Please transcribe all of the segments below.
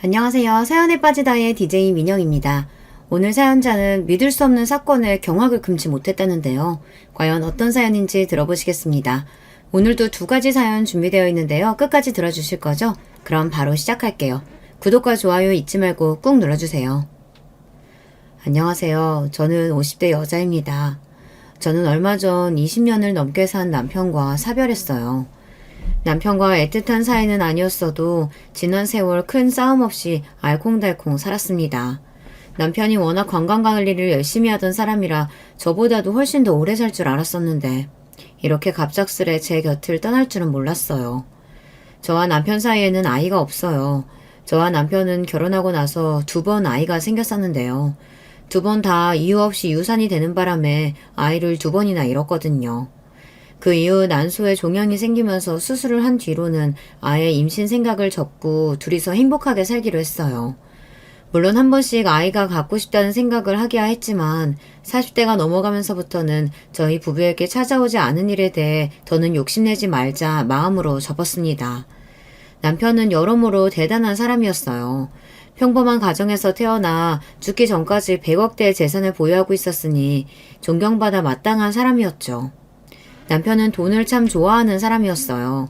안녕하세요. 사연에 빠지다의 DJ 민영입니다. 오늘 사연자는 믿을 수 없는 사건에 경악을 금치 못했다는데요. 과연 어떤 사연인지 들어보시겠습니다. 오늘도 두 가지 사연 준비되어 있는데요. 끝까지 들어주실 거죠? 그럼 바로 시작할게요. 구독과 좋아요 잊지 말고 꾹 눌러주세요. 안녕하세요. 저는 50대 여자입니다. 저는 얼마 전 20년을 넘게 산 남편과 사별했어요. 남편과 애틋한 사이는 아니었어도 지난 세월 큰 싸움 없이 알콩달콩 살았습니다. 남편이 워낙 관광관리를 열심히 하던 사람이라 저보다도 훨씬 더 오래 살 줄 알았었는데 이렇게 갑작스레 제 곁을 떠날 줄은 몰랐어요. 저와 남편 사이에는 아이가 없어요. 저와 남편은 결혼하고 나서 2번 아이가 생겼었는데요. 2번 다 이유 없이 유산이 되는 바람에 아이를 2번이나 잃었거든요. 그 이후 난소에 종양이 생기면서 수술을 한 뒤로는 아예 임신 생각을 접고 둘이서 행복하게 살기로 했어요. 물론 한 번씩 아이가 갖고 싶다는 생각을 하기야 했지만 40대가 넘어가면서부터는 저희 부부에게 찾아오지 않은 일에 대해 더는 욕심내지 말자 마음으로 접었습니다. 남편은 여러모로 대단한 사람이었어요. 평범한 가정에서 태어나 죽기 전까지 100억대의 재산을 보유하고 있었으니 존경받아 마땅한 사람이었죠. 남편은 돈을 참 좋아하는 사람이었어요.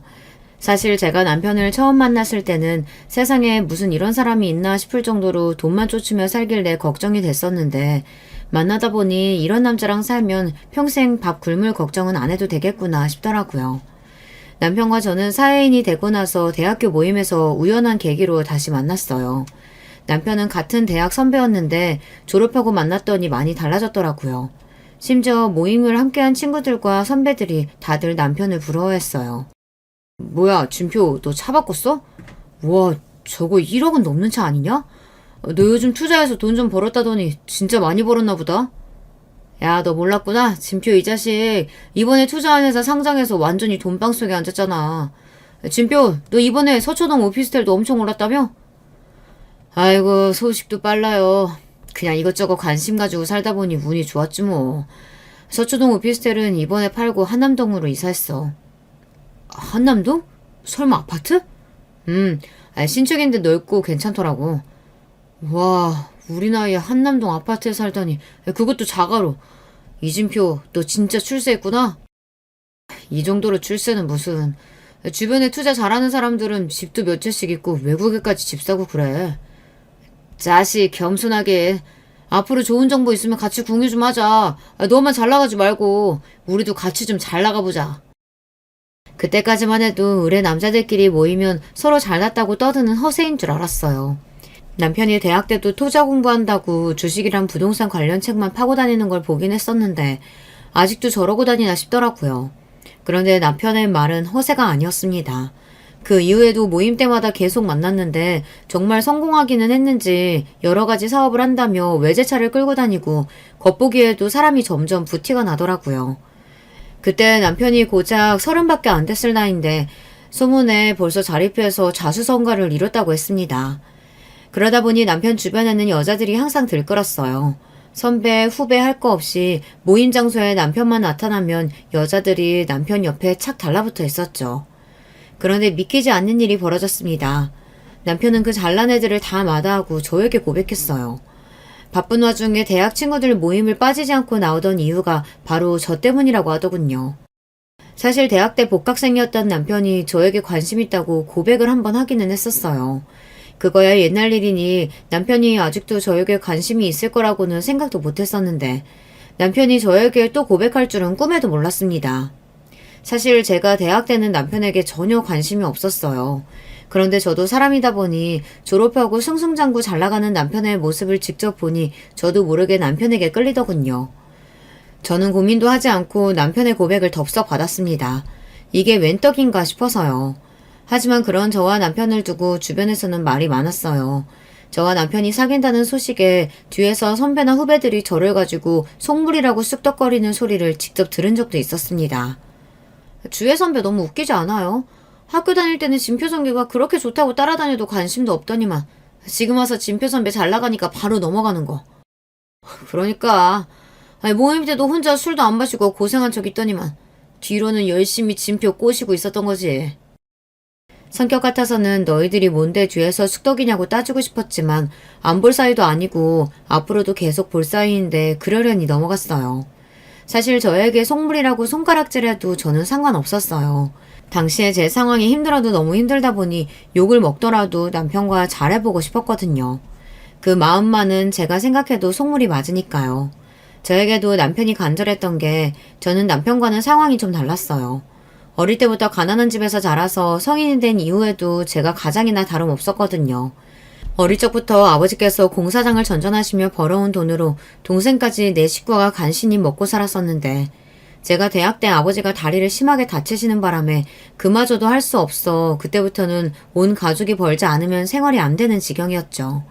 사실 제가 남편을 처음 만났을 때는 세상에 무슨 이런 사람이 있나 싶을 정도로 돈만 쫓으며 살길래 걱정이 됐었는데 만나다 보니 이런 남자랑 살면 평생 밥 굶을 걱정은 안 해도 되겠구나 싶더라고요. 남편과 저는 사회인이 되고 나서 대학교 모임에서 우연한 계기로 다시 만났어요. 남편은 같은 대학 선배였는데 졸업하고 만났더니 많이 달라졌더라고요. 심지어 모임을 함께한 친구들과 선배들이 다들 남편을 부러워했어요. 뭐야, 진표, 너 차 바꿨어? 우와, 저거 1억은 넘는 차 아니냐? 너 요즘 투자해서 돈 좀 벌었다더니 진짜 많이 벌었나 보다? 야, 너 몰랐구나? 진표 이 자식 이번에 투자한 회사 상장해서 완전히 돈방 속에 앉았잖아. 진표, 너 이번에 서초동 오피스텔도 엄청 올랐다며? 아이고, 소식도 빨라요. 그냥 이것저것 관심 가지고 살다 보니 운이 좋았지 뭐. 서초동 오피스텔은 이번에 팔고 한남동으로 이사했어. 한남동? 설마 아파트? 신축인데 넓고 괜찮더라고. 와, 우리 나이에 한남동 아파트에 살다니. 그것도 자가로. 이진표, 너 진짜 출세했구나? 이 정도로 출세는 무슨. 주변에 투자 잘하는 사람들은 집도 몇 채씩 있고 외국에까지 집 사고 그래. 자식 겸손하게. 앞으로 좋은 정보 있으면 같이 공유 좀 하자. 너만 잘 나가지 말고 우리도 같이 좀 잘 나가보자. 그때까지만 해도 의뢰 남자들끼리 모이면 서로 잘났다고 떠드는 허세인 줄 알았어요. 남편이 대학 때도 투자 공부한다고 주식이랑 부동산 관련 책만 파고 다니는 걸 보긴 했었는데 아직도 저러고 다니나 싶더라고요. 그런데 남편의 말은 허세가 아니었습니다. 그 이후에도 모임 때마다 계속 만났는데 정말 성공하기는 했는지 여러 가지 사업을 한다며 외제차를 끌고 다니고 겉보기에도 사람이 점점 부티가 나더라고요. 그때 남편이 고작 30밖에 안 됐을 나이인데 소문에 벌써 자립해서 자수성가를 이뤘다고 했습니다. 그러다 보니 남편 주변에는 여자들이 항상 들끓었어요. 선배, 후배 할 거 없이 모임 장소에 남편만 나타나면 여자들이 남편 옆에 착 달라붙어 있었죠. 그런데 믿기지 않는 일이 벌어졌습니다. 남편은 그 잘난 애들을 다 마다하고 저에게 고백했어요. 바쁜 와중에 대학 친구들 모임을 빠지지 않고 나오던 이유가 바로 저 때문이라고 하더군요. 사실 대학 때 복학생이었던 남편이 저에게 관심 있다고 고백을 한번 하기는 했었어요. 그거야 옛날 일이니 남편이 아직도 저에게 관심이 있을 거라고는 생각도 못했었는데 남편이 저에게 또 고백할 줄은 꿈에도 몰랐습니다. 사실 제가 대학 때는 남편에게 전혀 관심이 없었어요. 그런데 저도 사람이다 보니 졸업하고 승승장구 잘 나가는 남편의 모습을 직접 보니 저도 모르게 남편에게 끌리더군요. 저는 고민도 하지 않고 남편의 고백을 덥석 받았습니다. 이게 웬 떡인가 싶어서요. 하지만 그런 저와 남편을 두고 주변에서는 말이 많았어요. 저와 남편이 사귄다는 소식에 뒤에서 선배나 후배들이 저를 가지고 속물이라고 쑥덕거리는 소리를 직접 들은 적도 있었습니다. 주혜 선배 너무 웃기지 않아요? 학교 다닐 때는 진표 선배가 그렇게 좋다고 따라다녀도 관심도 없더니만 지금 와서 진표 선배 잘 나가니까 바로 넘어가는 거. 그러니까 모임 때도 혼자 술도 안 마시고 고생한 적 있더니만 뒤로는 열심히 진표 꼬시고 있었던 거지. 성격 같아서는 너희들이 뭔데 뒤에서 숙덕이냐고 따지고 싶었지만 안 볼 사이도 아니고 앞으로도 계속 볼 사이인데 그러려니 넘어갔어요. 사실 저에게 속물이라고 손가락질해도 저는 상관없었어요. 당시에 제 상황이 힘들어도 너무 힘들다 보니 욕을 먹더라도 남편과 잘해보고 싶었거든요. 그 마음만은 제가 생각해도 속물이 맞으니까요. 저에게도 남편이 간절했던 게 저는 남편과는 상황이 좀 달랐어요. 어릴 때부터 가난한 집에서 자라서 성인이 된 이후에도 제가 가장이나 다름없었거든요. 어릴 적부터 아버지께서 공사장을 전전하시며 벌어온 돈으로 동생까지 네 식구가 간신히 먹고 살았었는데 제가 대학 때 아버지가 다리를 심하게 다치시는 바람에 그마저도 할 수 없어 그때부터는 온 가족이 벌지 않으면 생활이 안 되는 지경이었죠.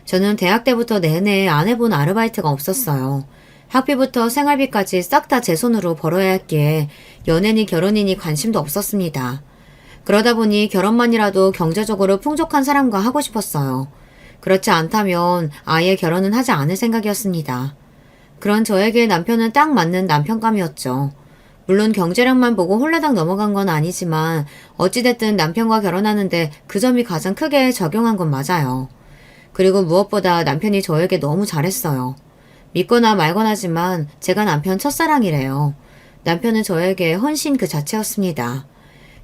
저는 대학 때부터 내내 안 해본 아르바이트가 없었어요. 학비부터 생활비까지 싹 다 제 손으로 벌어야 했기에 연애니 결혼이니 관심도 없었습니다. 그러다 보니 결혼만이라도 경제적으로 풍족한 사람과 하고 싶었어요. 그렇지 않다면 아예 결혼은 하지 않을 생각이었습니다. 그런 저에게 남편은 딱 맞는 남편감이었죠. 물론 경제력만 보고 홀라당 넘어간 건 아니지만 어찌됐든 남편과 결혼하는데 그 점이 가장 크게 적용한 건 맞아요. 그리고 무엇보다 남편이 저에게 너무 잘했어요. 믿거나 말거나지만 제가 남편 첫사랑이래요. 남편은 저에게 헌신 그 자체였습니다.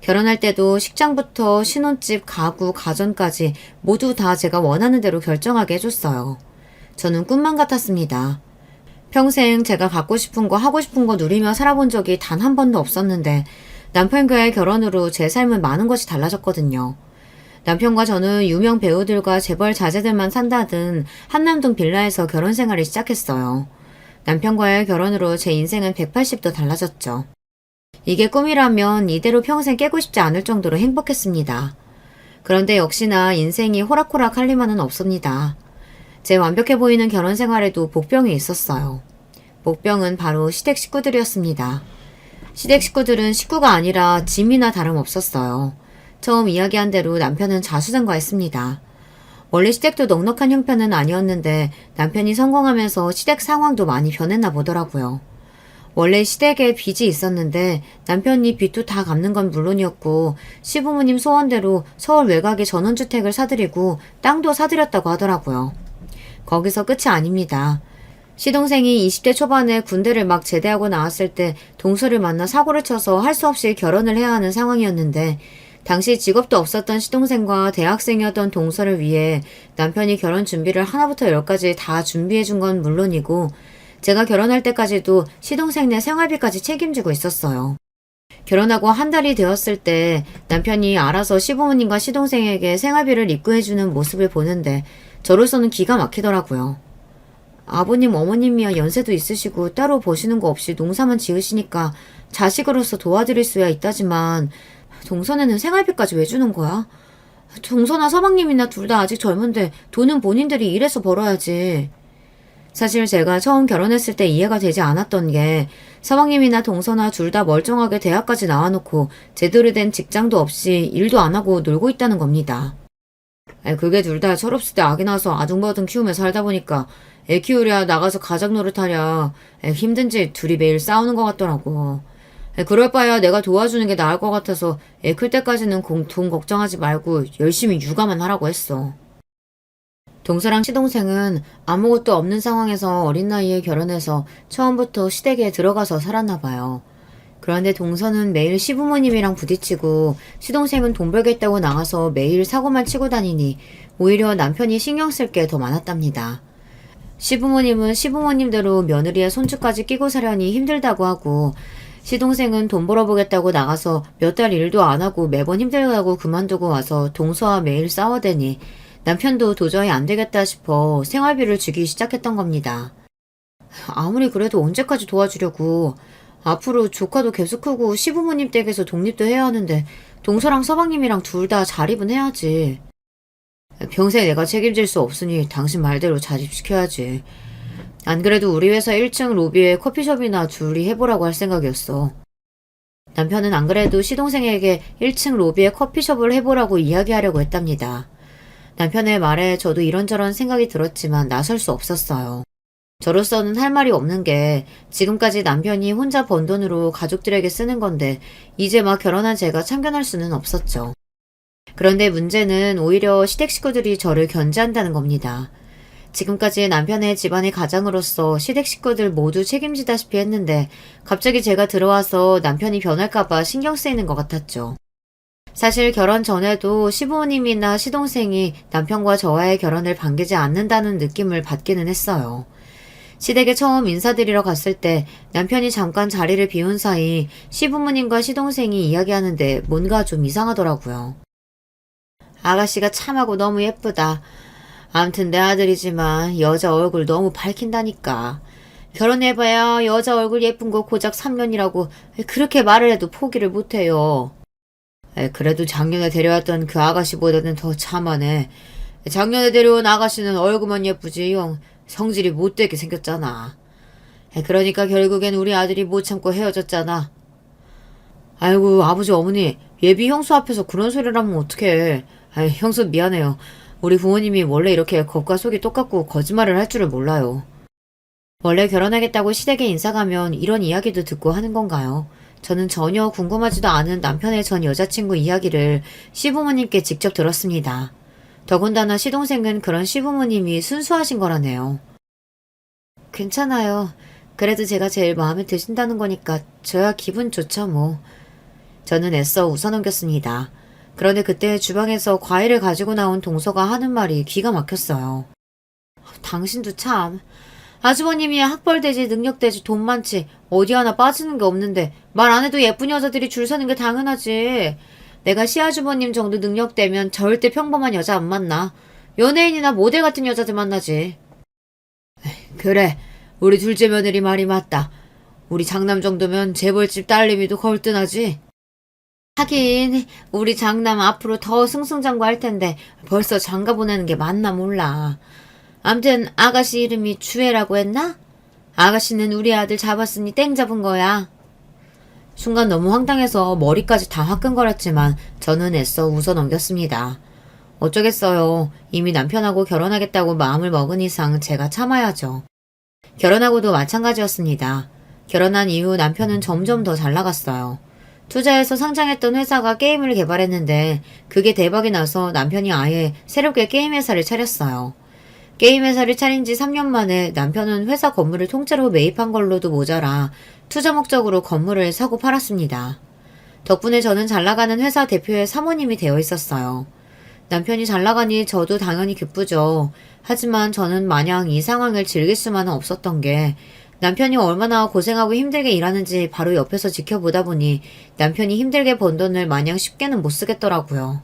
결혼할 때도 식장부터 신혼집, 가구, 가전까지 모두 다 제가 원하는 대로 결정하게 해줬어요. 저는 꿈만 같았습니다. 평생 제가 갖고 싶은 거 하고 싶은 거 누리며 살아본 적이 단 한 번도 없었는데 남편과의 결혼으로 제 삶은 많은 것이 달라졌거든요. 남편과 저는 유명 배우들과 재벌 자제들만 산다던 한남동 빌라에서 결혼 생활을 시작했어요. 남편과의 결혼으로 제 인생은 180도 달라졌죠. 이게 꿈이라면 이대로 평생 깨고 싶지 않을 정도로 행복했습니다. 그런데 역시나 인생이 호락호락할 리만은 없습니다. 제 완벽해 보이는 결혼 생활에도 복병이 있었어요. 복병은 바로 시댁 식구들이었습니다. 시댁 식구들은 식구가 아니라 짐이나 다름없었어요. 처음 이야기한 대로 남편은 자수성가했습니다. 원래 시댁도 넉넉한 형편은 아니었는데 남편이 성공하면서 시댁 상황도 많이 변했나 보더라고요. 원래 시댁에 빚이 있었는데 남편이 빚도 다 갚는 건 물론이었고 시부모님 소원대로 서울 외곽에 전원주택을 사드리고 땅도 사드렸다고 하더라고요. 거기서 끝이 아닙니다. 시동생이 20대 초반에 군대를 막 제대하고 나왔을 때 동서를 만나 사고를 쳐서 할 수 없이 결혼을 해야 하는 상황이었는데 당시 직업도 없었던 시동생과 대학생이었던 동서를 위해 남편이 결혼 준비를 하나부터 열까지 다 준비해 준 건 물론이고 제가 결혼할 때까지도 시동생네 생활비까지 책임지고 있었어요. 결혼하고 한 달이 되었을 때 남편이 알아서 시부모님과 시동생에게 생활비를 입금해주는 모습을 보는데 저로서는 기가 막히더라고요. 아버님, 어머님이야 연세도 있으시고 따로 버시는 거 없이 농사만 지으시니까 자식으로서 도와드릴 수야 있다지만 동선에는 생활비까지 왜 주는 거야? 동서나 서방님이나 둘 다 아직 젊은데 돈은 본인들이 일해서 벌어야지. 사실 제가 처음 결혼했을 때 이해가 되지 않았던 게 서방님이나 동서나 둘 다 멀쩡하게 대학까지 나와놓고 제대로 된 직장도 없이 일도 안 하고 놀고 있다는 겁니다. 그게 둘 다 철없을 때 아기 낳아서 아둥바둥 키우며 살다 보니까 애 키우랴 나가서 가장 노릇하랴 힘든지 둘이 매일 싸우는 것 같더라고. 그럴 바에야 내가 도와주는 게 나을 것 같아서 애 클 때까지는 돈 걱정하지 말고 열심히 육아만 하라고 했어. 동서랑 시동생은 아무것도 없는 상황에서 어린 나이에 결혼해서 처음부터 시댁에 들어가서 살았나 봐요. 그런데 동서는 매일 시부모님이랑 부딪히고 시동생은 돈 벌겠다고 나가서 매일 사고만 치고 다니니 오히려 남편이 신경 쓸 게 더 많았답니다. 시부모님은 시부모님대로 며느리의 손주까지 끼고 사려니 힘들다고 하고 시동생은 돈 벌어보겠다고 나가서 몇 달 일도 안 하고 매번 힘들다고 그만두고 와서 동서와 매일 싸워대니 남편도 도저히 안 되겠다 싶어 생활비를 주기 시작했던 겁니다. 아무리 그래도 언제까지 도와주려고. 앞으로 조카도 계속 크고 시부모님 댁에서 독립도 해야 하는데 동서랑 서방님이랑 둘 다 자립은 해야지. 평생 내가 책임질 수 없으니 당신 말대로 자립시켜야지. 안 그래도 우리 회사 1층 로비에 커피숍이나 둘이 해보라고 할 생각이었어. 남편은 안 그래도 시동생에게 1층 로비에 커피숍을 해보라고 이야기하려고 했답니다. 남편의 말에 저도 이런저런 생각이 들었지만 나설 수 없었어요. 저로서는 할 말이 없는 게 지금까지 남편이 혼자 번 돈으로 가족들에게 쓰는 건데 이제 막 결혼한 제가 참견할 수는 없었죠. 그런데 문제는 오히려 시댁 식구들이 저를 견제한다는 겁니다. 지금까지 남편의 집안의 가장으로서 시댁 식구들 모두 책임지다시피 했는데 갑자기 제가 들어와서 남편이 변할까봐 신경 쓰이는 것 같았죠. 사실 결혼 전에도 시부모님이나 시동생이 남편과 저와의 결혼을 반기지 않는다는 느낌을 받기는 했어요. 시댁에 처음 인사드리러 갔을 때 남편이 잠깐 자리를 비운 사이 시부모님과 시동생이 이야기하는데 뭔가 좀 이상하더라고요. 아가씨가 참하고 너무 예쁘다. 암튼 내 아들이지만 여자 얼굴 너무 밝힌다니까. 결혼해봐야 여자 얼굴 예쁜 거 고작 3년이라고 그렇게 말을 해도 포기를 못해요. 그래도 작년에 데려왔던 그 아가씨보다는 더 참하네. 작년에 데려온 아가씨는 얼굴만 예쁘지 형 성질이 못되게 생겼잖아. 그러니까 결국엔 우리 아들이 못 참고 헤어졌잖아. 아이고 아버지 어머니 예비 형수 앞에서 그런 소리를 하면 어떡해. 형수 미안해요. 우리 부모님이 원래 이렇게 겉과 속이 똑같고 거짓말을 할 줄을 몰라요. 원래 결혼하겠다고 시댁에 인사 가면 이런 이야기도 듣고 하는 건가요? 저는 전혀 궁금하지도 않은 남편의 전 여자친구 이야기를 시부모님께 직접 들었습니다. 더군다나 시동생은 그런 시부모님이 순수하신 거라네요. 괜찮아요. 그래도 제가 제일 마음에 드신다는 거니까 저야 기분 좋죠 뭐. 저는 애써 웃어넘겼습니다. 그런데 그때 주방에서 과일을 가지고 나온 동서가 하는 말이 기가 막혔어요. 당신도 참. 아주버님이 학벌되지 능력되지 돈 많지 어디 하나 빠지는 게 없는데 말 안 해도 예쁜 여자들이 줄 서는 게 당연하지. 내가 시아주버님 정도 능력되면 절대 평범한 여자 안 만나. 연예인이나 모델 같은 여자들 만나지. 그래, 우리 둘째 며느리 말이 맞다. 우리 장남 정도면 재벌집 딸내미도 걸뜬하지. 하긴 우리 장남 앞으로 더 승승장구할 텐데 벌써 장가 보내는 게 맞나 몰라. 암튼 아가씨 이름이 주애라고 했나? 아가씨는 우리 아들 잡았으니 땡 잡은 거야. 순간 너무 황당해서 머리까지 다 화끈거렸지만 저는 애써 웃어넘겼습니다. 어쩌겠어요. 이미 남편하고 결혼하겠다고 마음을 먹은 이상 제가 참아야죠. 결혼하고도 마찬가지였습니다. 결혼한 이후 남편은 점점 더 잘 나갔어요. 투자해서 상장했던 회사가 게임을 개발했는데 그게 대박이 나서 남편이 아예 새롭게 게임 회사를 차렸어요. 게임 회사를 차린 지 3년 만에 남편은 회사 건물을 통째로 매입한 걸로도 모자라 투자 목적으로 건물을 사고 팔았습니다. 덕분에 저는 잘 나가는 회사 대표의 사모님이 되어 있었어요. 남편이 잘 나가니 저도 당연히 기쁘죠. 하지만 저는 마냥 이 상황을 즐길 수만은 없었던 게 남편이 얼마나 고생하고 힘들게 일하는지 바로 옆에서 지켜보다 보니 남편이 힘들게 번 돈을 마냥 쉽게는 못 쓰겠더라고요.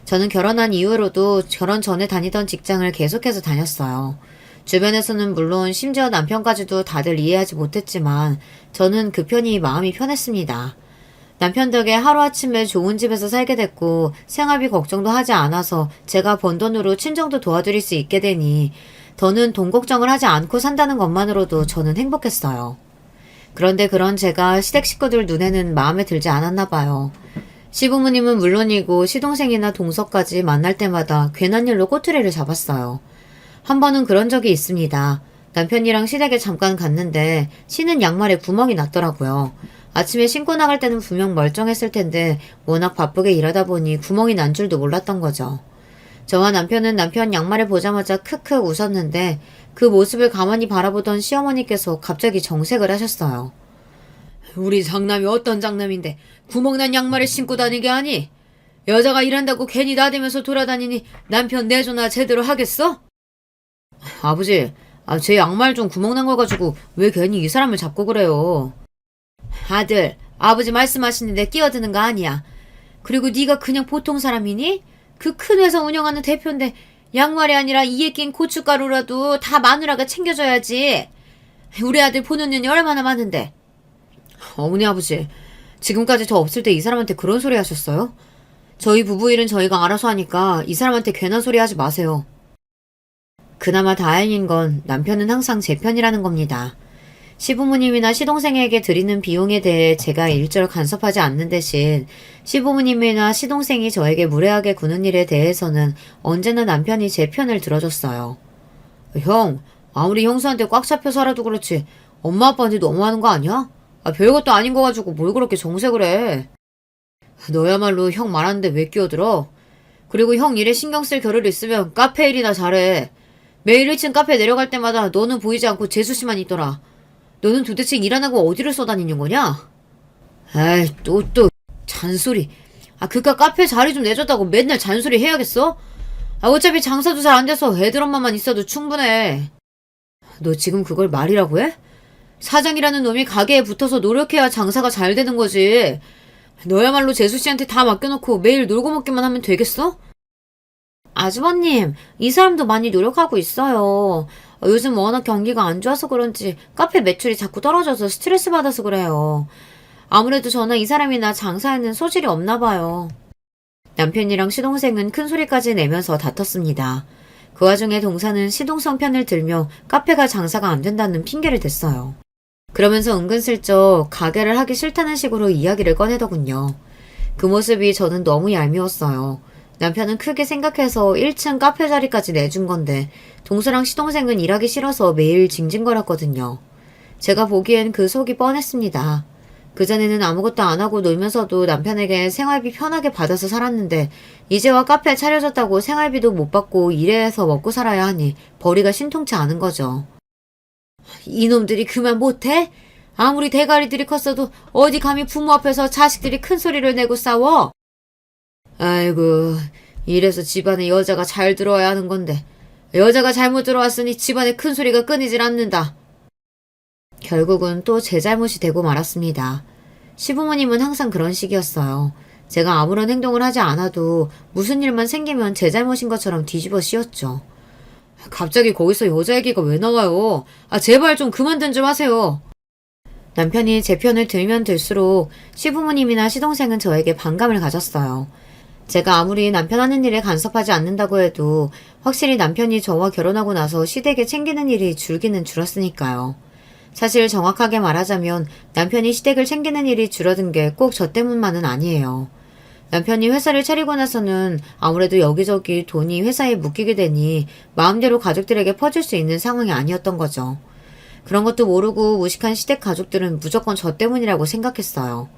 저는 결혼한 이후로도 결혼 전에 다니던 직장을 계속해서 다녔어요. 주변에서는 물론 심지어 남편까지도 다들 이해하지 못했지만 저는 그 편이 마음이 편했습니다. 남편 덕에 하루아침에 좋은 집에서 살게 됐고 생활비 걱정도 하지 않아서 제가 번 돈으로 친정도 도와드릴 수 있게 되니 더는 돈 걱정을 하지 않고 산다는 것만으로도 저는 행복했어요. 그런데 그런 제가 시댁 식구들 눈에는 마음에 들지 않았나 봐요. 시부모님은 물론이고 시동생이나 동서까지 만날 때마다 괜한 일로 꼬투리를 잡았어요. 한 번은 그런 적이 있습니다. 남편이랑 시댁에 잠깐 갔는데 신은 양말에 구멍이 났더라고요. 아침에 신고 나갈 때는 분명 멀쩡했을 텐데 워낙 바쁘게 일하다 보니 구멍이 난 줄도 몰랐던 거죠. 저와 남편은 남편 양말을 보자마자 크크 웃었는데 그 모습을 가만히 바라보던 시어머니께서 갑자기 정색을 하셨어요. 우리 장남이 어떤 장남인데 구멍난 양말을 신고 다니게 하니? 여자가 일한다고 괜히 나대면서 돌아다니니 남편 내조나 제대로 하겠어? 아버지, 제 양말 좀 구멍난 거 가지고 왜 괜히 이 사람을 잡고 그래요? 아들, 아버지 말씀하시는데 끼어드는 거 아니야. 그리고 네가 그냥 보통 사람이니? 그 큰 회사 운영하는 대표인데 양말이 아니라 이에 낀 고춧가루라도 다 마누라가 챙겨줘야지. 우리 아들 보는 년이 얼마나 많은데. 어머니 아버지, 지금까지 저 없을 때 이 사람한테 그런 소리 하셨어요? 저희 부부 일은 저희가 알아서 하니까 이 사람한테 괜한 소리 하지 마세요. 그나마 다행인 건 남편은 항상 제 편이라는 겁니다. 시부모님이나 시동생에게 드리는 비용에 대해 제가 일절 간섭하지 않는 대신 시부모님이나 시동생이 저에게 무례하게 구는 일에 대해서는 언제나 남편이 제 편을 들어줬어요. 형, 아무리 형수한테 꽉 잡혀 살아도 그렇지 엄마 아빠한테 너무하는 거 아니야? 별것도 아닌 거 가지고 뭘 그렇게 정색을 해. 너야말로 형 말하는데 왜 끼어들어? 그리고 형 일에 신경 쓸 겨를 있으면 카페 일이나 잘해. 매일 1층 카페 내려갈 때마다 너는 보이지 않고 재수 씨만 있더라. 너는 도대체 일 안 하고 어디를 써다니는 거냐? 에이, 또, 잔소리. 그깟 카페 자리 좀 내줬다고 맨날 잔소리 해야겠어? 어차피 장사도 잘 안 돼서 애들 엄마만 있어도 충분해. 너 지금 그걸 말이라고 해? 사장이라는 놈이 가게에 붙어서 노력해야 장사가 잘 되는 거지. 너야말로 재수씨한테 다 맡겨놓고 매일 놀고 먹기만 하면 되겠어? 아주버님, 이 사람도 많이 노력하고 있어요. 요즘 워낙 경기가 안 좋아서 그런지 카페 매출이 자꾸 떨어져서 스트레스 받아서 그래요. 아무래도 저나 이 사람이나 장사에는 소질이 없나 봐요. 남편이랑 시동생은 큰 소리까지 내면서 다퉜습니다. 그 와중에 동사는 시동생 편을 들며 카페가 장사가 안 된다는 핑계를 댔어요. 그러면서 은근슬쩍 가게를 하기 싫다는 식으로 이야기를 꺼내더군요. 그 모습이 저는 너무 얄미웠어요. 남편은 크게 생각해서 1층 카페 자리까지 내준 건데 동서랑 시동생은 일하기 싫어서 매일 징징거렸거든요. 제가 보기엔 그 속이 뻔했습니다. 그전에는 아무것도 안 하고 놀면서도 남편에게 생활비 편하게 받아서 살았는데 이제와 카페 차려졌다고 생활비도 못 받고 일해서 먹고 살아야 하니 벌이가 신통치 않은 거죠. 이놈들이 그만 못해? 아무리 대가리들이 컸어도 어디 감히 부모 앞에서 자식들이 큰 소리를 내고 싸워? 아이고, 이래서 집안에 여자가 잘 들어와야 하는 건데 여자가 잘못 들어왔으니 집안에 큰 소리가 끊이질 않는다. 결국은 또 제 잘못이 되고 말았습니다. 시부모님은 항상 그런 식이었어요. 제가 아무런 행동을 하지 않아도 무슨 일만 생기면 제 잘못인 것처럼 뒤집어 씌웠죠. 갑자기 거기서 여자 얘기가 왜 나와요? 제발 좀 그만 좀 하세요. 남편이 제 편을 들면 들수록 시부모님이나 시동생은 저에게 반감을 가졌어요. 제가 아무리 남편 하는 일에 간섭하지 않는다고 해도 확실히 남편이 저와 결혼하고 나서 시댁에 챙기는 일이 줄기는 줄었으니까요. 사실 정확하게 말하자면 남편이 시댁을 챙기는 일이 줄어든 게 꼭 저 때문만은 아니에요. 남편이 회사를 차리고 나서는 아무래도 여기저기 돈이 회사에 묶이게 되니 마음대로 가족들에게 퍼질 수 있는 상황이 아니었던 거죠. 그런 것도 모르고 무식한 시댁 가족들은 무조건 저 때문이라고 생각했어요.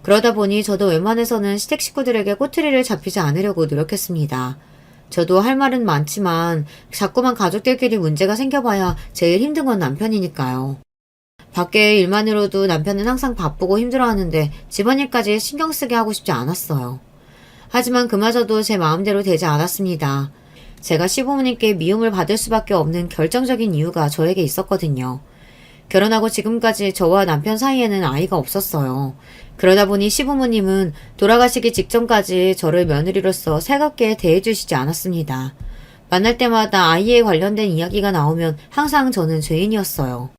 그러다 보니 저도 웬만해서는 시댁 식구들에게 꼬투리를 잡히지 않으려고 노력했습니다. 저도 할 말은 많지만 자꾸만 가족들끼리 문제가 생겨봐야 제일 힘든 건 남편이니까요. 밖에 일만으로도 남편은 항상 바쁘고 힘들어하는데 집안일까지 신경 쓰게 하고 싶지 않았어요. 하지만 그마저도 제 마음대로 되지 않았습니다. 제가 시부모님께 미움을 받을 수밖에 없는 결정적인 이유가 저에게 있었거든요. 결혼하고 지금까지 저와 남편 사이에는 아이가 없었어요. 그러다 보니 시부모님은 돌아가시기 직전까지 저를 며느리로서 살갑게 대해주시지 않았습니다. 만날 때마다 아이에 관련된 이야기가 나오면 항상 저는 죄인이었어요.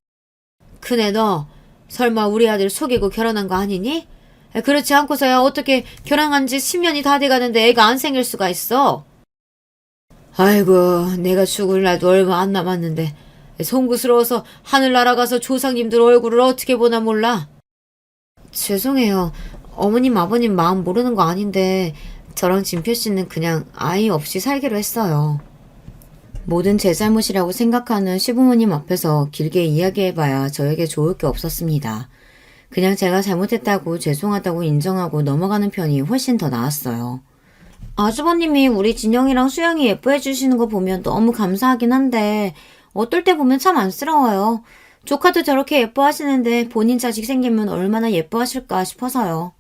큰애 너 설마 우리 아들 속이고 결혼한 거 아니니? 그렇지 않고서야 어떻게 결혼한 지 10년이 다 돼가는데 애가 안 생길 수가 있어? 아이고 내가 죽을 날도 얼마 안 남았는데 송구스러워서 하늘 날아가서 조상님들 얼굴을 어떻게 보나 몰라. 죄송해요. 어머님 아버님 마음 모르는 거 아닌데 저랑 진표씨는 그냥 아이 없이 살기로 했어요. 모든 제 잘못이라고 생각하는 시부모님 앞에서 길게 이야기해봐야 저에게 좋을 게 없었습니다. 그냥 제가 잘못했다고 죄송하다고 인정하고 넘어가는 편이 훨씬 더 나았어요. 아주버님이 우리 진영이랑 수영이 예뻐해 주시는 거 보면 너무 감사하긴 한데 어떨 때 보면 참 안쓰러워요. 조카도 저렇게 예뻐하시는데 본인 자식 생기면 얼마나 예뻐하실까 싶어서요.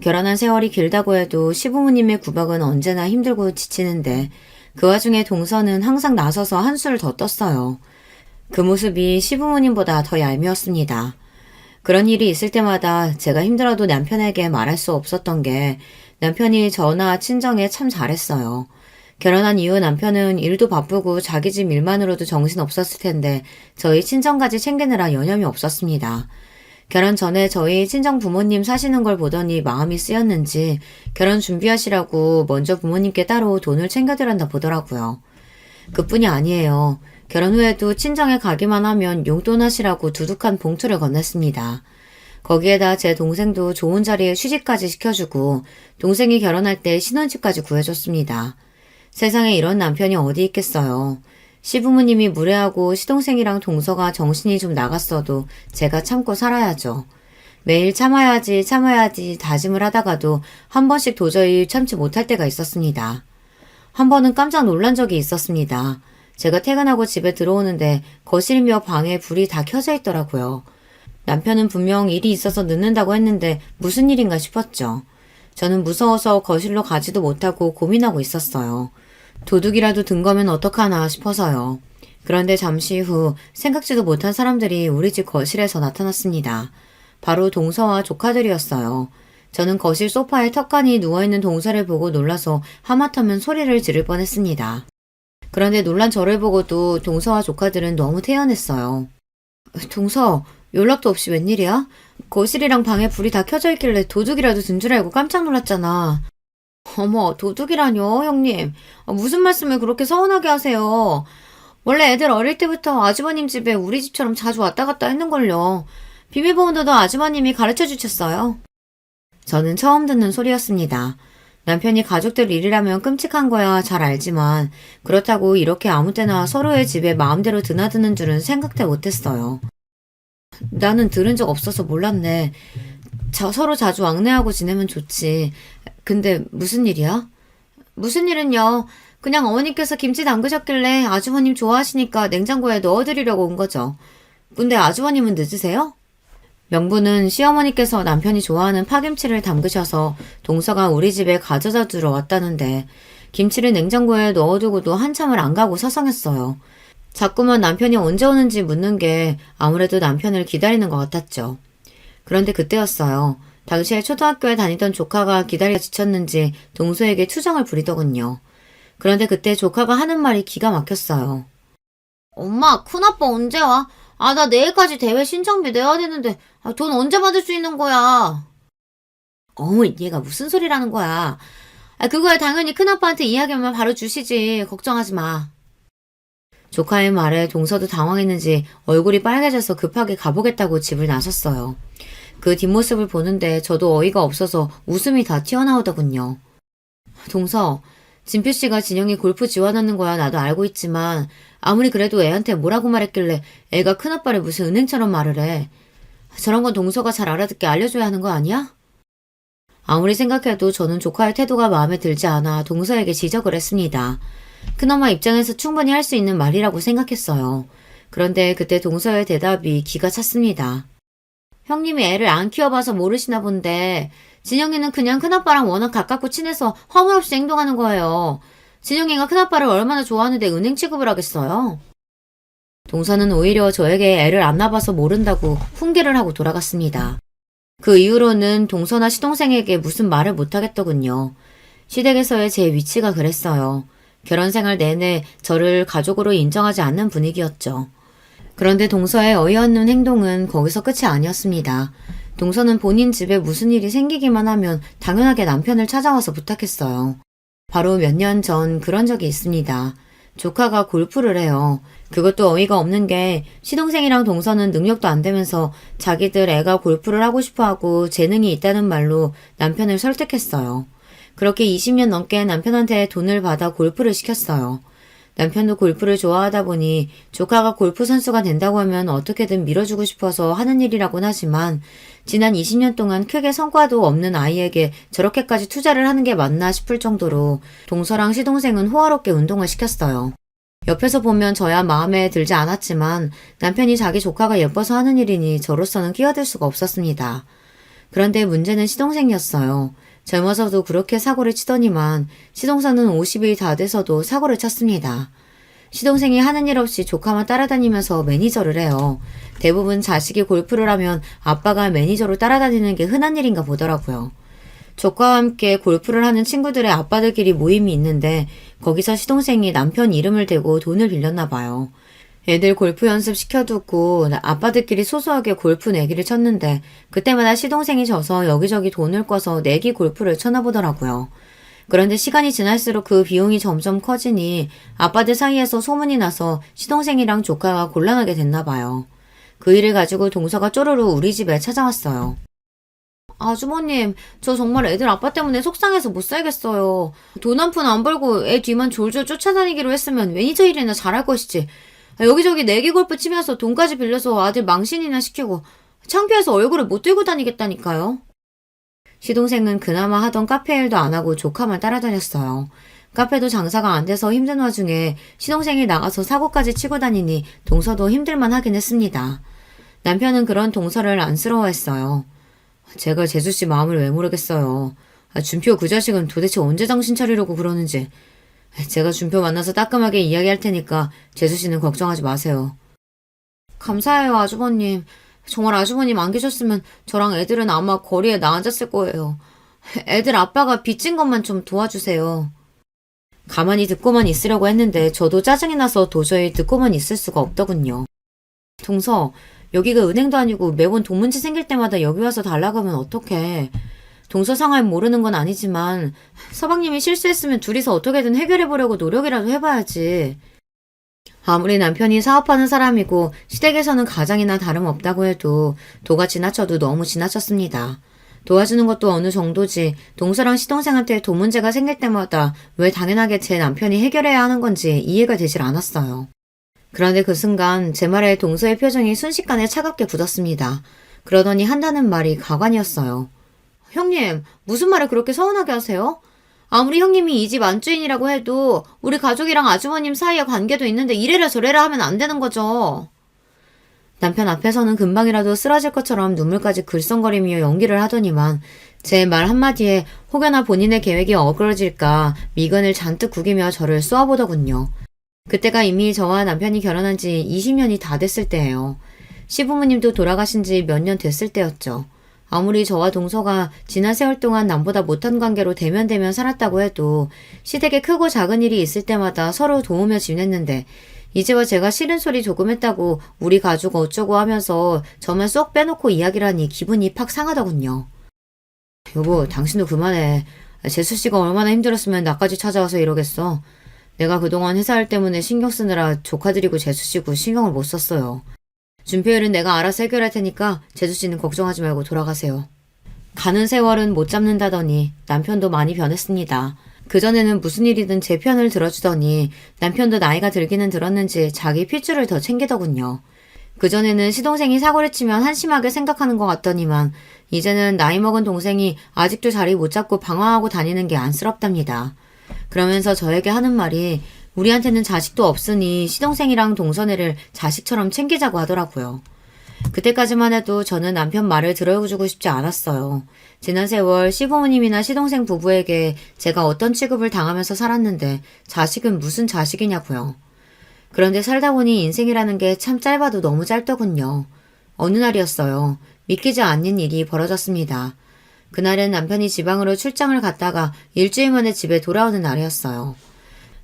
결혼한 세월이 길다고 해도 시부모님의 구박은 언제나 힘들고 지치는데 그 와중에 동서는 항상 나서서 한수를 더 떴어요. 그 모습이 시부모님보다 더 얄미웠습니다. 그런 일이 있을 때마다 제가 힘들어도 남편에게 말할 수 없었던 게 남편이 저나 친정에 참 잘했어요. 결혼한 이후 남편은 일도 바쁘고 자기 집 일만으로도 정신 없었을 텐데 저희 친정까지 챙기느라 여념이 없었습니다. 결혼 전에 저희 친정 부모님 사시는 걸 보더니 마음이 쓰였는지 결혼 준비하시라고 먼저 부모님께 따로 돈을 챙겨드렸나 보더라고요. 그뿐이 아니에요. 결혼 후에도 친정에 가기만 하면 용돈 하시라고 두둑한 봉투를 건넸습니다. 거기에다 제 동생도 좋은 자리에 취직까지 시켜주고 동생이 결혼할 때 신혼집까지 구해줬습니다. 세상에 이런 남편이 어디 있겠어요. 시부모님이 무례하고 시동생이랑 동서가 정신이 좀 나갔어도 제가 참고 살아야죠. 매일 참아야지 참아야지 다짐을 하다가도 한 번씩 도저히 참지 못할 때가 있었습니다. 한 번은 깜짝 놀란 적이 있었습니다. 제가 퇴근하고 집에 들어오는데 거실이며 방에 불이 다 켜져 있더라고요. 남편은 분명 일이 있어서 늦는다고 했는데 무슨 일인가 싶었죠. 저는 무서워서 거실로 가지도 못하고 고민하고 있었어요. 도둑이라도 든 거면 어떡하나 싶어서요. 그런데 잠시 후 생각지도 못한 사람들이 우리 집 거실에서 나타났습니다. 바로 동서와 조카들이었어요. 저는 거실 소파에 턱하니 누워있는 동서를 보고 놀라서 하마터면 소리를 지를 뻔했습니다. 그런데 놀란 저를 보고도 동서와 조카들은 너무 태연했어요. 동서, 연락도 없이 웬일이야? 거실이랑 방에 불이 다 켜져 있길래 도둑이라도 든 줄 알고 깜짝 놀랐잖아. 어머, 도둑이라뇨, 형님. 무슨 말씀을 그렇게 서운하게 하세요. 원래 애들 어릴 때부터 아주버님 집에 우리 집처럼 자주 왔다 갔다 했는걸요. 비밀번호도 아주버님이 가르쳐 주셨어요. 저는 처음 듣는 소리였습니다. 남편이 가족들 일이라면 끔찍한 거야 잘 알지만 그렇다고 이렇게 아무 때나 서로의 집에 마음대로 드나드는 줄은 생각도 못했어요. 나는 들은 적 없어서 몰랐네. 서로 자주 왕래하고 지내면 좋지. 근데 무슨 일이야? 무슨 일은요. 그냥 어머니께서 김치 담그셨길래 아주버님 좋아하시니까 냉장고에 넣어드리려고 온 거죠. 근데 아주버님은 늦으세요? 명분은 시어머니께서 남편이 좋아하는 파김치를 담그셔서 동서가 우리 집에 가져다 주러 왔다는데 김치를 냉장고에 넣어두고도 한참을 안 가고 서성했어요. 자꾸만 남편이 언제 오는지 묻는 게 아무래도 남편을 기다리는 것 같았죠. 그런데 그때였어요. 당시에 초등학교에 다니던 조카가 기다리다 지쳤는지 동서에게 투정을 부리더군요. 그런데 그때 조카가 하는 말이 기가 막혔어요. 엄마, 큰아빠 언제 와? 나 내일까지 대회 신청비 내야 되는데 돈 언제 받을 수 있는 거야? 얘가 무슨 소리라는 거야. 그거야 당연히 큰아빠한테 이야기하면 바로 주시지. 걱정하지 마. 조카의 말에 동서도 당황했는지 얼굴이 빨개져서 급하게 가보겠다고 집을 나섰어요. 그 뒷모습을 보는데 저도 어이가 없어서 웃음이 다 튀어나오더군요. 동서, 진표씨가 진영이 골프 지원하는 거야 나도 알고 있지만 아무리 그래도 애한테 뭐라고 말했길래 애가 큰아빠를 무슨 은행처럼 말을 해. 저런 건 동서가 잘 알아듣게 알려줘야 하는 거 아니야? 아무리 생각해도 저는 조카의 태도가 마음에 들지 않아 동서에게 지적을 했습니다. 큰엄마 입장에서 충분히 할 수 있는 말이라고 생각했어요. 그런데 그때 동서의 대답이 기가 찼습니다. 형님이 애를 안 키워봐서 모르시나 본데 진영이는 그냥 큰아빠랑 워낙 가깝고 친해서 허물 없이 행동하는 거예요. 진영이가 큰아빠를 얼마나 좋아하는데 은행 취급을 하겠어요? 동서는 오히려 저에게 애를 안 낳아봐서 모른다고 훈계를 하고 돌아갔습니다. 그 이후로는 동서나 시동생에게 무슨 말을 못하겠더군요. 시댁에서의 제 위치가 그랬어요. 결혼 생활 내내 저를 가족으로 인정하지 않는 분위기였죠. 그런데 동서의 어이없는 행동은 거기서 끝이 아니었습니다. 동서는 본인 집에 무슨 일이 생기기만 하면 당연하게 남편을 찾아와서 부탁했어요. 바로 몇 년 전 그런 적이 있습니다. 조카가 골프를 해요. 그것도 어이가 없는 게 시동생이랑 동서는 능력도 안 되면서 자기들 애가 골프를 하고 싶어하고 재능이 있다는 말로 남편을 설득했어요. 그렇게 20년 넘게 남편한테 돈을 받아 골프를 시켰어요. 남편도 골프를 좋아하다 보니 조카가 골프 선수가 된다고 하면 어떻게든 밀어주고 싶어서 하는 일이라고는 하지만 지난 20년 동안 크게 성과도 없는 아이에게 저렇게까지 투자를 하는 게 맞나 싶을 정도로 동서랑 시동생은 호화롭게 운동을 시켰어요. 옆에서 보면 저야 마음에 들지 않았지만 남편이 자기 조카가 예뻐서 하는 일이니 저로서는 끼어들 수가 없었습니다. 그런데 문제는 시동생이었어요. 젊어서도 그렇게 사고를 치더니만 시동생은 50이 다 돼서도 사고를 쳤습니다. 시동생이 하는 일 없이 조카만 따라다니면서 매니저를 해요. 대부분 자식이 골프를 하면 아빠가 매니저로 따라다니는 게 흔한 일인가 보더라고요. 조카와 함께 골프를 하는 친구들의 아빠들끼리 모임이 있는데 거기서 시동생이 남편 이름을 대고 돈을 빌렸나 봐요. 애들 골프 연습 시켜두고 아빠들끼리 소소하게 골프 내기를 쳤는데 그때마다 시동생이 져서 여기저기 돈을 꿔서 내기 골프를 쳐나보더라고요. 그런데 시간이 지날수록 그 비용이 점점 커지니 아빠들 사이에서 소문이 나서 시동생이랑 조카가 곤란하게 됐나 봐요. 그 일을 가지고 동서가 쪼르르 우리 집에 찾아왔어요. 아주머님, 저 정말 애들 아빠 때문에 속상해서 못 살겠어요. 돈 한 푼 안 벌고 애 뒤만 졸졸 쫓아다니기로 했으면 매니저 일이나 잘할 것이지. 여기저기 내기 골프 치면서 돈까지 빌려서 아들 망신이나 시키고 창피해서 얼굴을 못 들고 다니겠다니까요. 시동생은 그나마 하던 카페 일도 안 하고 조카만 따라다녔어요. 카페도 장사가 안 돼서 힘든 와중에 시동생이 나가서 사고까지 치고 다니니 동서도 힘들만 하긴 했습니다. 남편은 그런 동서를 안쓰러워했어요. 제가 재수씨 마음을 왜 모르겠어요. 준표 그 자식은 도대체 언제 정신 차리려고 그러는지. 제가 준표 만나서 따끔하게 이야기할 테니까 재수씨는 걱정하지 마세요. 감사해요, 아주버님. 정말 아주버님 안 계셨으면 저랑 애들은 아마 거리에 나앉았을 거예요. 애들 아빠가 빚진 것만 좀 도와주세요. 가만히 듣고만 있으려고 했는데 저도 짜증이 나서 도저히 듣고만 있을 수가 없더군요. 동서, 여기가 은행도 아니고 매번 돈 문제 생길 때마다 여기 와서 달라고 하면 어떡해. 동서 상황 모르는 건 아니지만 서방님이 실수했으면 둘이서 어떻게든 해결해보려고 노력이라도 해봐야지. 아무리 남편이 사업하는 사람이고 시댁에서는 가장이나 다름없다고 해도 도가 지나쳐도 너무 지나쳤습니다. 도와주는 것도 어느 정도지 동서랑 시동생한테 돈 문제가 생길 때마다 왜 당연하게 제 남편이 해결해야 하는 건지 이해가 되질 않았어요. 그런데 그 순간 제 말에 동서의 표정이 순식간에 차갑게 굳었습니다. 그러더니 한다는 말이 가관이었어요. 형님, 무슨 말을 그렇게 서운하게 하세요? 아무리 형님이 이 집 안주인이라고 해도 우리 가족이랑 아주머님 사이의 관계도 있는데 이래라 저래라 하면 안 되는 거죠. 남편 앞에서는 금방이라도 쓰러질 것처럼 눈물까지 글썽거리며 연기를 하더니만 제 말 한마디에 혹여나 본인의 계획이 어그러질까 미간을 잔뜩 구기며 저를 쏘아보더군요. 그때가 이미 저와 남편이 결혼한 지 20년이 다 됐을 때예요. 시부모님도 돌아가신 지 몇 년 됐을 때였죠. 아무리 저와 동서가 지난 세월 동안 남보다 못한 관계로 대면대면 살았다고 해도 시댁에 크고 작은 일이 있을 때마다 서로 도우며 지냈는데 이제와 제가 싫은 소리 조금 했다고 우리 가족 어쩌고 하면서 저만 쏙 빼놓고 이야기를 하니 기분이 팍 상하더군요. 여보, 당신도 그만해. 재수씨가 얼마나 힘들었으면 나까지 찾아와서 이러겠어. 내가 그동안 회사일 때문에 신경 쓰느라 조카들이고 재수씨고 신경을 못 썼어요. 준표일은 내가 알아서 해결할 테니까 재수씨는 걱정하지 말고 돌아가세요. 가는 세월은 못 잡는다더니 남편도 많이 변했습니다. 그전에는 무슨 일이든 제 편을 들어주더니 남편도 나이가 들기는 들었는지 자기 핏줄을 더 챙기더군요. 그전에는 시동생이 사고를 치면 한심하게 생각하는 것 같더니만 이제는 나이 먹은 동생이 아직도 자리 못 잡고 방황하고 다니는 게 안쓰럽답니다. 그러면서 저에게 하는 말이 우리한테는 자식도 없으니 시동생이랑 동서네를 자식처럼 챙기자고 하더라고요. 그때까지만 해도 저는 남편 말을 들어주고 싶지 않았어요. 지난 세월 시부모님이나 시동생 부부에게 제가 어떤 취급을 당하면서 살았는데 자식은 무슨 자식이냐고요. 그런데 살다 보니 인생이라는 게 참 짧아도 너무 짧더군요. 어느 날이었어요. 믿기지 않는 일이 벌어졌습니다. 그날은 남편이 지방으로 출장을 갔다가 일주일 만에 집에 돌아오는 날이었어요.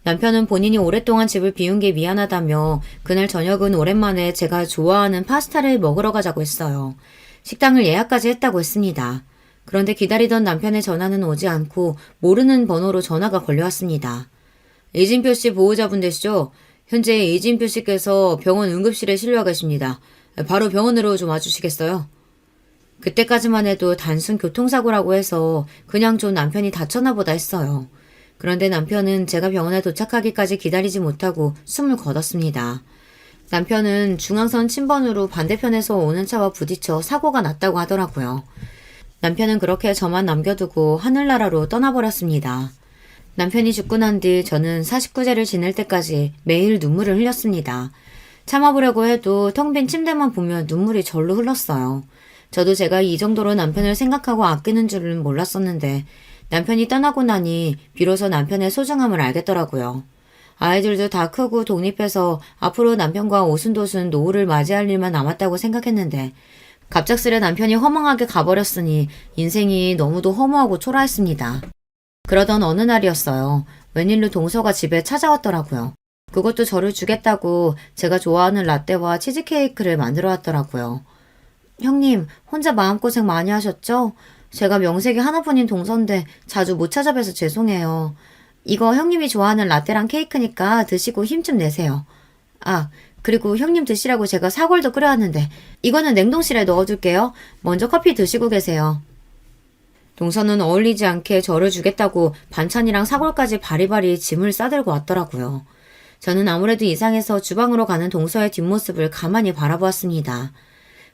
남편은 본인이 오랫동안 집을 비운 게 미안하다며 그날 저녁은 오랜만에 제가 좋아하는 파스타를 먹으러 가자고 했어요. 식당을 예약까지 했다고 했습니다. 그런데 기다리던 남편의 전화는 오지 않고 모르는 번호로 전화가 걸려왔습니다. 이진표 씨 보호자분 되시죠? 현재 이진표 씨께서 병원 응급실에 실려 계십니다. 바로 병원으로 좀 와주시겠어요? 그때까지만 해도 단순 교통사고라고 해서 그냥 좀 남편이 다쳤나 보다 했어요. 그런데 남편은 제가 병원에 도착하기까지 기다리지 못하고 숨을 거뒀습니다. 남편은 중앙선 침번으로 반대편에서 오는 차와 부딪혀 사고가 났다고 하더라고요. 남편은 그렇게 저만 남겨두고 하늘나라로 떠나버렸습니다. 남편이 죽고 난 뒤 저는 49제를 지낼 때까지 매일 눈물을 흘렸습니다. 참아보려고 해도 텅 빈 침대만 보면 눈물이 절로 흘렀어요. 저도 제가 이 정도로 남편을 생각하고 아끼는 줄은 몰랐었는데 남편이 떠나고 나니 비로소 남편의 소중함을 알겠더라고요. 아이들도 다 크고 독립해서 앞으로 남편과 오순도순 노후를 맞이할 일만 남았다고 생각했는데 갑작스레 남편이 허망하게 가버렸으니 인생이 너무도 허무하고 초라했습니다. 그러던 어느 날이었어요. 웬일로 동서가 집에 찾아왔더라고요. 그것도 저를 주겠다고 제가 좋아하는 라떼와 치즈케이크를 만들어 왔더라고요. 형님, 혼자 마음고생 많이 하셨죠? 제가 명색이 하나뿐인 동서인데 자주 못 찾아뵈서 죄송해요. 이거 형님이 좋아하는 라떼랑 케이크니까 드시고 힘 좀 내세요. 아, 그리고 형님 드시라고 제가 사골도 끓여왔는데 이거는 냉동실에 넣어둘게요. 먼저 커피 드시고 계세요. 동서는 어울리지 않게 저를 주겠다고 반찬이랑 사골까지 바리바리 짐을 싸들고 왔더라고요. 저는 아무래도 이상해서 주방으로 가는 동서의 뒷모습을 가만히 바라보았습니다.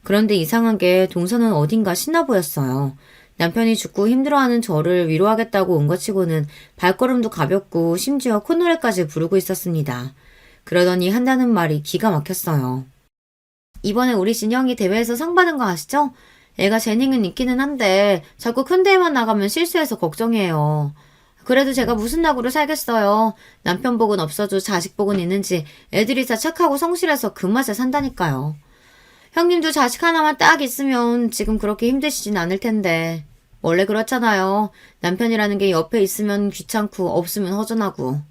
그런데 이상한 게 동서는 어딘가 신나 보였어요. 남편이 죽고 힘들어하는 저를 위로하겠다고 온 것 치고는 발걸음도 가볍고 심지어 콧노래까지 부르고 있었습니다. 그러더니 한다는 말이 기가 막혔어요. 이번에 우리 진영이 대회에서 상 받은 거 아시죠? 애가 재능은 있기는 한데 자꾸 큰 대회만 나가면 실수해서 걱정이에요. 그래도 제가 무슨 낙으로 살겠어요. 남편 복은 없어도 자식 복은 있는지 애들이 다 착하고 성실해서 그 맛에 산다니까요. 형님도 자식 하나만 딱 있으면 지금 그렇게 힘드시진 않을 텐데. 원래 그렇잖아요. 남편이라는 게 옆에 있으면 귀찮고 없으면 허전하고.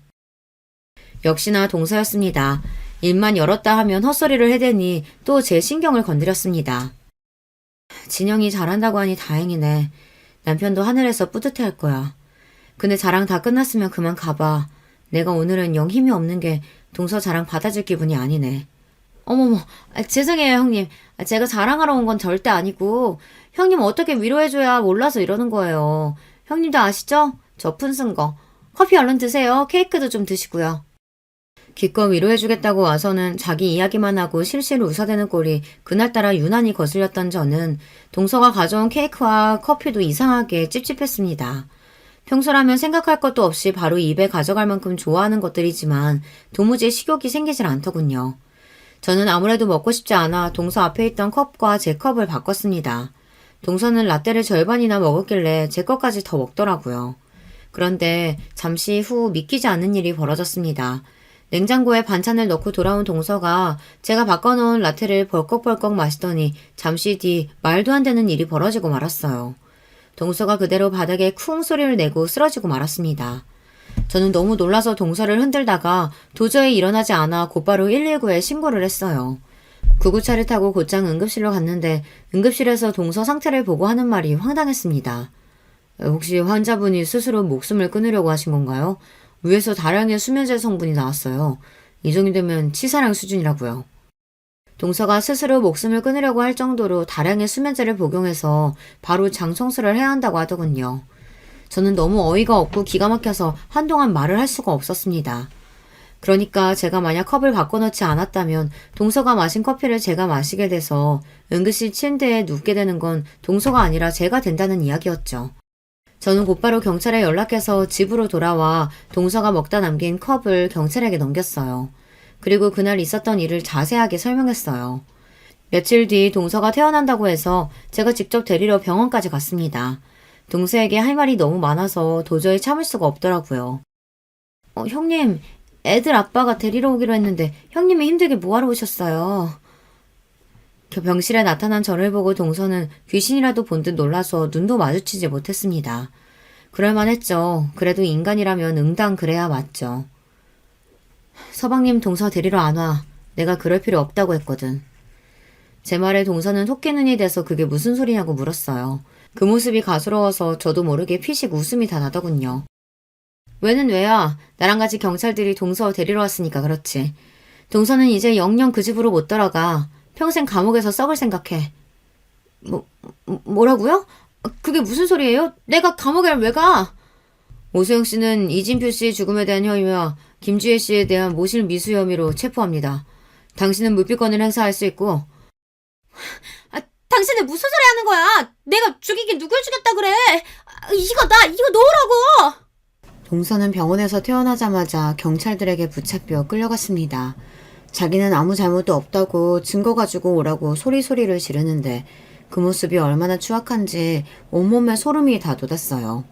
역시나 동서였습니다. 입만 열었다 하면 헛소리를 해대니 또 제 신경을 건드렸습니다. 진영이 잘한다고 하니 다행이네. 남편도 하늘에서 뿌듯해할 거야. 근데 자랑 다 끝났으면 그만 가봐. 내가 오늘은 영 힘이 없는 게 동서 자랑 받아줄 기분이 아니네. 어머머, 죄송해요 형님. 제가 자랑하러 온 건 절대 아니고 형님 어떻게 위로해줘야 몰라서 이러는 거예요. 형님도 아시죠? 저 푼쓴 거. 커피 얼른 드세요. 케이크도 좀 드시고요. 기껏 위로해주겠다고 와서는 자기 이야기만 하고 실실 웃어대는 꼴이 그날따라 유난히 거슬렸던 저는 동서가 가져온 케이크와 커피도 이상하게 찝찝했습니다. 평소라면 생각할 것도 없이 바로 입에 가져갈 만큼 좋아하는 것들이지만 도무지 식욕이 생기질 않더군요. 저는 아무래도 먹고 싶지 않아 동서 앞에 있던 컵과 제 컵을 바꿨습니다. 동서는 라떼를 절반이나 먹었길래 제 것까지 더 먹더라고요. 그런데 잠시 후 믿기지 않는 일이 벌어졌습니다. 냉장고에 반찬을 넣고 돌아온 동서가 제가 바꿔놓은 라떼를 벌컥벌컥 마시더니 잠시 뒤 말도 안 되는 일이 벌어지고 말았어요. 동서가 그대로 바닥에 쿵 소리를 내고 쓰러지고 말았습니다. 저는 너무 놀라서 동서를 흔들다가 도저히 일어나지 않아 곧바로 119에 신고를 했어요. 구급차를 타고 곧장 응급실로 갔는데 응급실에서 동서 상태를 보고 하는 말이 황당했습니다. 혹시 환자분이 스스로 목숨을 끊으려고 하신 건가요? 위에서 다량의 수면제 성분이 나왔어요. 이 정도면 치사량 수준이라고요. 동서가 스스로 목숨을 끊으려고 할 정도로 다량의 수면제를 복용해서 바로 장 청소를 해야 한다고 하더군요. 저는 너무 어이가 없고 기가 막혀서 한동안 말을 할 수가 없었습니다. 그러니까 제가 만약 컵을 바꿔놓지 않았다면 동서가 마신 커피를 제가 마시게 돼서 응급실 침대에 눕게 되는 건 동서가 아니라 제가 된다는 이야기였죠. 저는 곧바로 경찰에 연락해서 집으로 돌아와 동서가 먹다 남긴 컵을 경찰에게 넘겼어요. 그리고 그날 있었던 일을 자세하게 설명했어요. 며칠 뒤 동서가 퇴원한다고 해서 제가 직접 데리러 병원까지 갔습니다. 동서에게 할 말이 너무 많아서 도저히 참을 수가 없더라고요. 형님, 애들 아빠가 데리러 오기로 했는데 형님이 힘들게 뭐하러 오셨어요? 병실에 나타난 저를 보고 동서는 귀신이라도 본 듯 놀라서 눈도 마주치지 못했습니다. 그럴만했죠. 그래도 인간이라면 응당 그래야 맞죠. 서방님 동서 데리러 안 와. 내가 그럴 필요 없다고 했거든. 제 말에 동서는 토끼눈이 돼서 그게 무슨 소리냐고 물었어요. 그 모습이 가스러워서 저도 모르게 피식 웃음이 다 나더군요. 왜는 왜야. 나랑 같이 경찰들이 동서 데리러 왔으니까 그렇지. 동서는 이제 영영 그 집으로 못 돌아가. 평생 감옥에서 썩을 생각해. 뭐라고요? 그게 무슨 소리예요? 내가 감옥에 왜 가? 오수영 씨는 이진표 씨의 죽음에 대한 혐의와 김주혜 씨에 대한 모실 미수 혐의로 체포합니다. 당신은 무피권을 행사할 수 있고. 당신은 무슨 소리 하는 거야? 내가 죽이긴 누굴 죽였다 그래? 이거 놓으라고! 동서는 병원에서 퇴원하자마자 경찰들에게 붙잡혀 끌려갔습니다. 자기는 아무 잘못도 없다고 증거 가지고 오라고 소리소리를 지르는데 그 모습이 얼마나 추악한지 온몸에 소름이 다 돋았어요.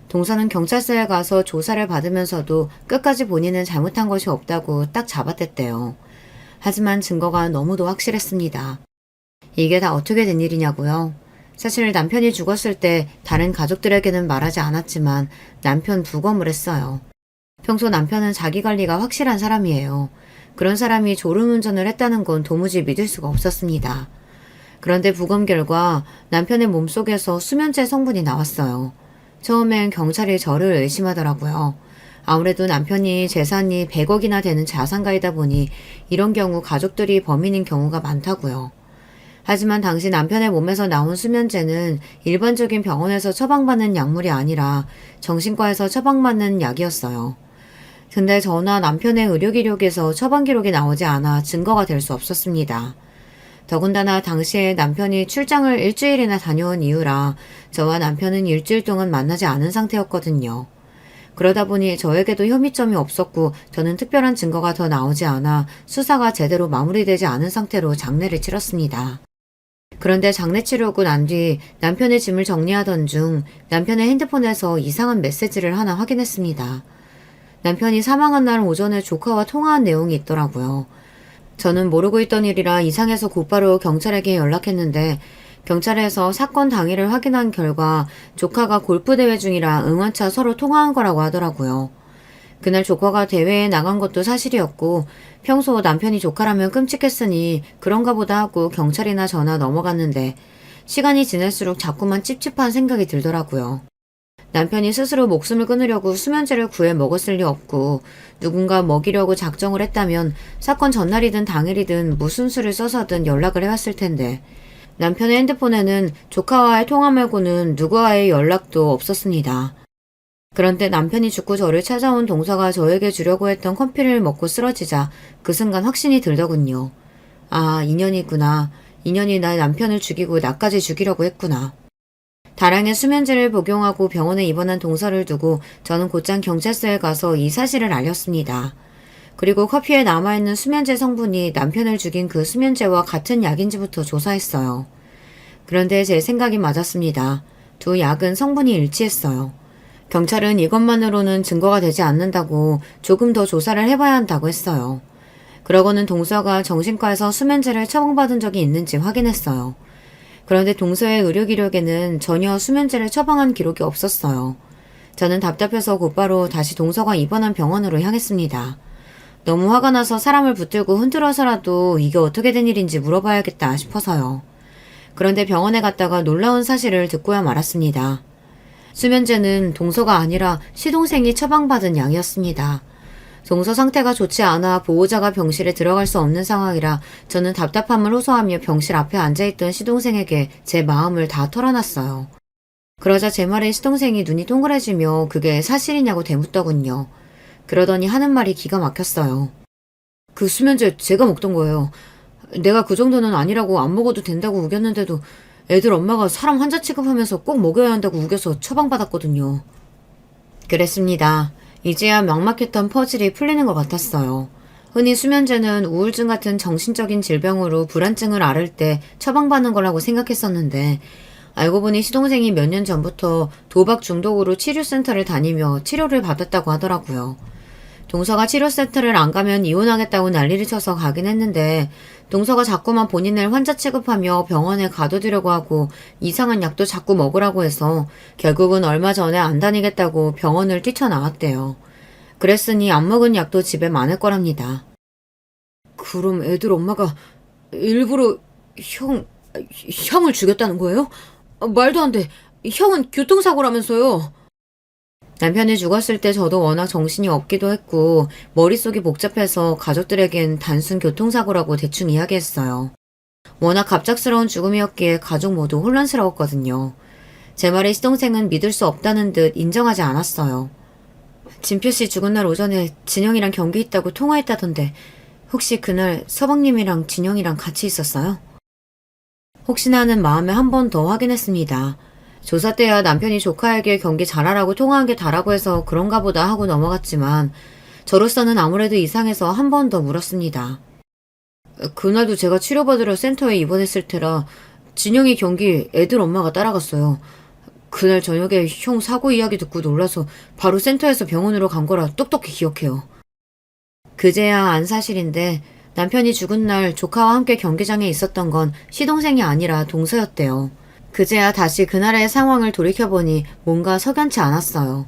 동서는 경찰서에 가서 조사를 받으면서도 끝까지 본인은 잘못한 것이 없다고 딱 잡아댔대요. 하지만 증거가 너무도 확실했습니다. 이게 다 어떻게 된 일이냐고요? 사실 남편이 죽었을 때 다른 가족들에게는 말하지 않았지만 남편 부검을 했어요. 평소 남편은 자기 관리가 확실한 사람이에요. 그런 사람이 졸음운전을 했다는 건 도무지 믿을 수가 없었습니다. 그런데 부검 결과 남편의 몸속에서 수면제 성분이 나왔어요. 처음엔 경찰이 저를 의심하더라고요. 아무래도 남편이 재산이 100억이나 되는 자산가이다 보니 이런 경우 가족들이 범인인 경우가 많다고요. 하지만 당시 남편의 몸에서 나온 수면제는 일반적인 병원에서 처방받는 약물이 아니라 정신과에서 처방받는 약이었어요. 근데 저나 남편의 의료기록에서 처방 기록이 나오지 않아 증거가 될 수 없었습니다. 더군다나 당시에 남편이 출장을 일주일이나 다녀온 이유라 저와 남편은 일주일 동안 만나지 않은 상태였거든요. 그러다 보니 저에게도 혐의점이 없었고 저는 특별한 증거가 더 나오지 않아 수사가 제대로 마무리되지 않은 상태로 장례를 치렀습니다. 그런데 장례 치르고 난 뒤 남편의 짐을 정리하던 중 남편의 핸드폰에서 이상한 메시지를 하나 확인했습니다. 남편이 사망한 날 오전에 조카와 통화한 내용이 있더라고요. 저는 모르고 있던 일이라 이상해서 곧바로 경찰에게 연락했는데 경찰에서 사건 당일을 확인한 결과 조카가 골프대회 중이라 응원차 서로 통화한 거라고 하더라고요. 그날 조카가 대회에 나간 것도 사실이었고 평소 남편이 조카라면 끔찍했으니 그런가 보다 하고 경찰이나 전화 넘어갔는데 시간이 지날수록 자꾸만 찝찝한 생각이 들더라고요. 남편이 스스로 목숨을 끊으려고 수면제를 구해 먹었을 리 없고 누군가 먹이려고 작정을 했다면 사건 전날이든 당일이든 무슨 수를 써서든 연락을 해왔을 텐데 남편의 핸드폰에는 조카와의 통화 말고는 누구와의 연락도 없었습니다. 그런데 남편이 죽고 저를 찾아온 동서가 저에게 주려고 했던 커피를 먹고 쓰러지자 그 순간 확신이 들더군요. 아, 인연이구나. 인연이 나 남편을 죽이고 나까지 죽이려고 했구나. 다량의 수면제를 복용하고 병원에 입원한 동서를 두고 저는 곧장 경찰서에 가서 이 사실을 알렸습니다. 그리고 커피에 남아있는 수면제 성분이 남편을 죽인 그 수면제와 같은 약인지부터 조사했어요. 그런데 제 생각이 맞았습니다. 두 약은 성분이 일치했어요. 경찰은 이것만으로는 증거가 되지 않는다고 조금 더 조사를 해봐야 한다고 했어요. 그러고는 동서가 정신과에서 수면제를 처방받은 적이 있는지 확인했어요. 그런데 동서의 의료 기록에는 전혀 수면제를 처방한 기록이 없었어요. 저는 답답해서 곧바로 다시 동서가 입원한 병원으로 향했습니다. 너무 화가 나서 사람을 붙들고 흔들어서라도 이게 어떻게 된 일인지 물어봐야겠다 싶어서요. 그런데 병원에 갔다가 놀라운 사실을 듣고야 말았습니다. 수면제는 동서가 아니라 시동생이 처방받은 양이었습니다. 동서 상태가 좋지 않아 보호자가 병실에 들어갈 수 없는 상황이라 저는 답답함을 호소하며 병실 앞에 앉아있던 시동생에게 제 마음을 다 털어놨어요. 그러자 제 말에 시동생이 눈이 동그래지며 그게 사실이냐고 되묻더군요. 그러더니 하는 말이 기가 막혔어요. 그 수면제 제가 먹던 거예요. 내가 그 정도는 아니라고 안 먹어도 된다고 우겼는데도 애들 엄마가 사람 환자 취급하면서 꼭 먹여야 한다고 우겨서 처방받았거든요. 그랬습니다. 이제야 막막했던 퍼즐이 풀리는 것 같았어요. 흔히 수면제는 우울증 같은 정신적인 질병으로 불안증을 앓을 때 처방받는 거라고 생각했었는데 알고 보니 시동생이 몇 년 전부터 도박 중독으로 치료센터를 다니며 치료를 받았다고 하더라고요. 동서가 치료센터를 안 가면 이혼하겠다고 난리를 쳐서 가긴 했는데 동서가 자꾸만 본인을 환자 취급하며 병원에 가둬두려고 하고 이상한 약도 자꾸 먹으라고 해서 결국은 얼마 전에 안 다니겠다고 병원을 뛰쳐나왔대요. 그랬으니 안 먹은 약도 집에 많을 거랍니다. 그럼 애들 엄마가 일부러 형을 죽였다는 거예요? 말도 안 돼. 형은 교통사고라면서요. 남편이 죽었을 때 저도 워낙 정신이 없기도 했고 머릿속이 복잡해서 가족들에겐 단순 교통사고라고 대충 이야기했어요. 워낙 갑작스러운 죽음이었기에 가족 모두 혼란스러웠거든요. 제 말에 시동생은 믿을 수 없다는 듯 인정하지 않았어요. 진표씨 죽은 날 오전에 진영이랑 경기 있다고 통화했다던데 혹시 그날 서방님이랑 진영이랑 같이 있었어요? 혹시나 하는 마음에 한 번 더 확인했습니다. 조사 때야 남편이 조카에게 경기 잘하라고 통화한 게 다라고 해서 그런가 보다 하고 넘어갔지만 저로서는 아무래도 이상해서 한 번 더 물었습니다. 그날도 제가 치료받으러 센터에 입원했을 테라 진영이 경기 애들 엄마가 따라갔어요. 그날 저녁에 형 사고 이야기 듣고 놀라서 바로 센터에서 병원으로 간 거라 똑똑히 기억해요. 그제야 안 사실인데 남편이 죽은 날 조카와 함께 경기장에 있었던 건 시동생이 아니라 동서였대요. 그제야 다시 그날의 상황을 돌이켜보니 뭔가 석연치 않았어요.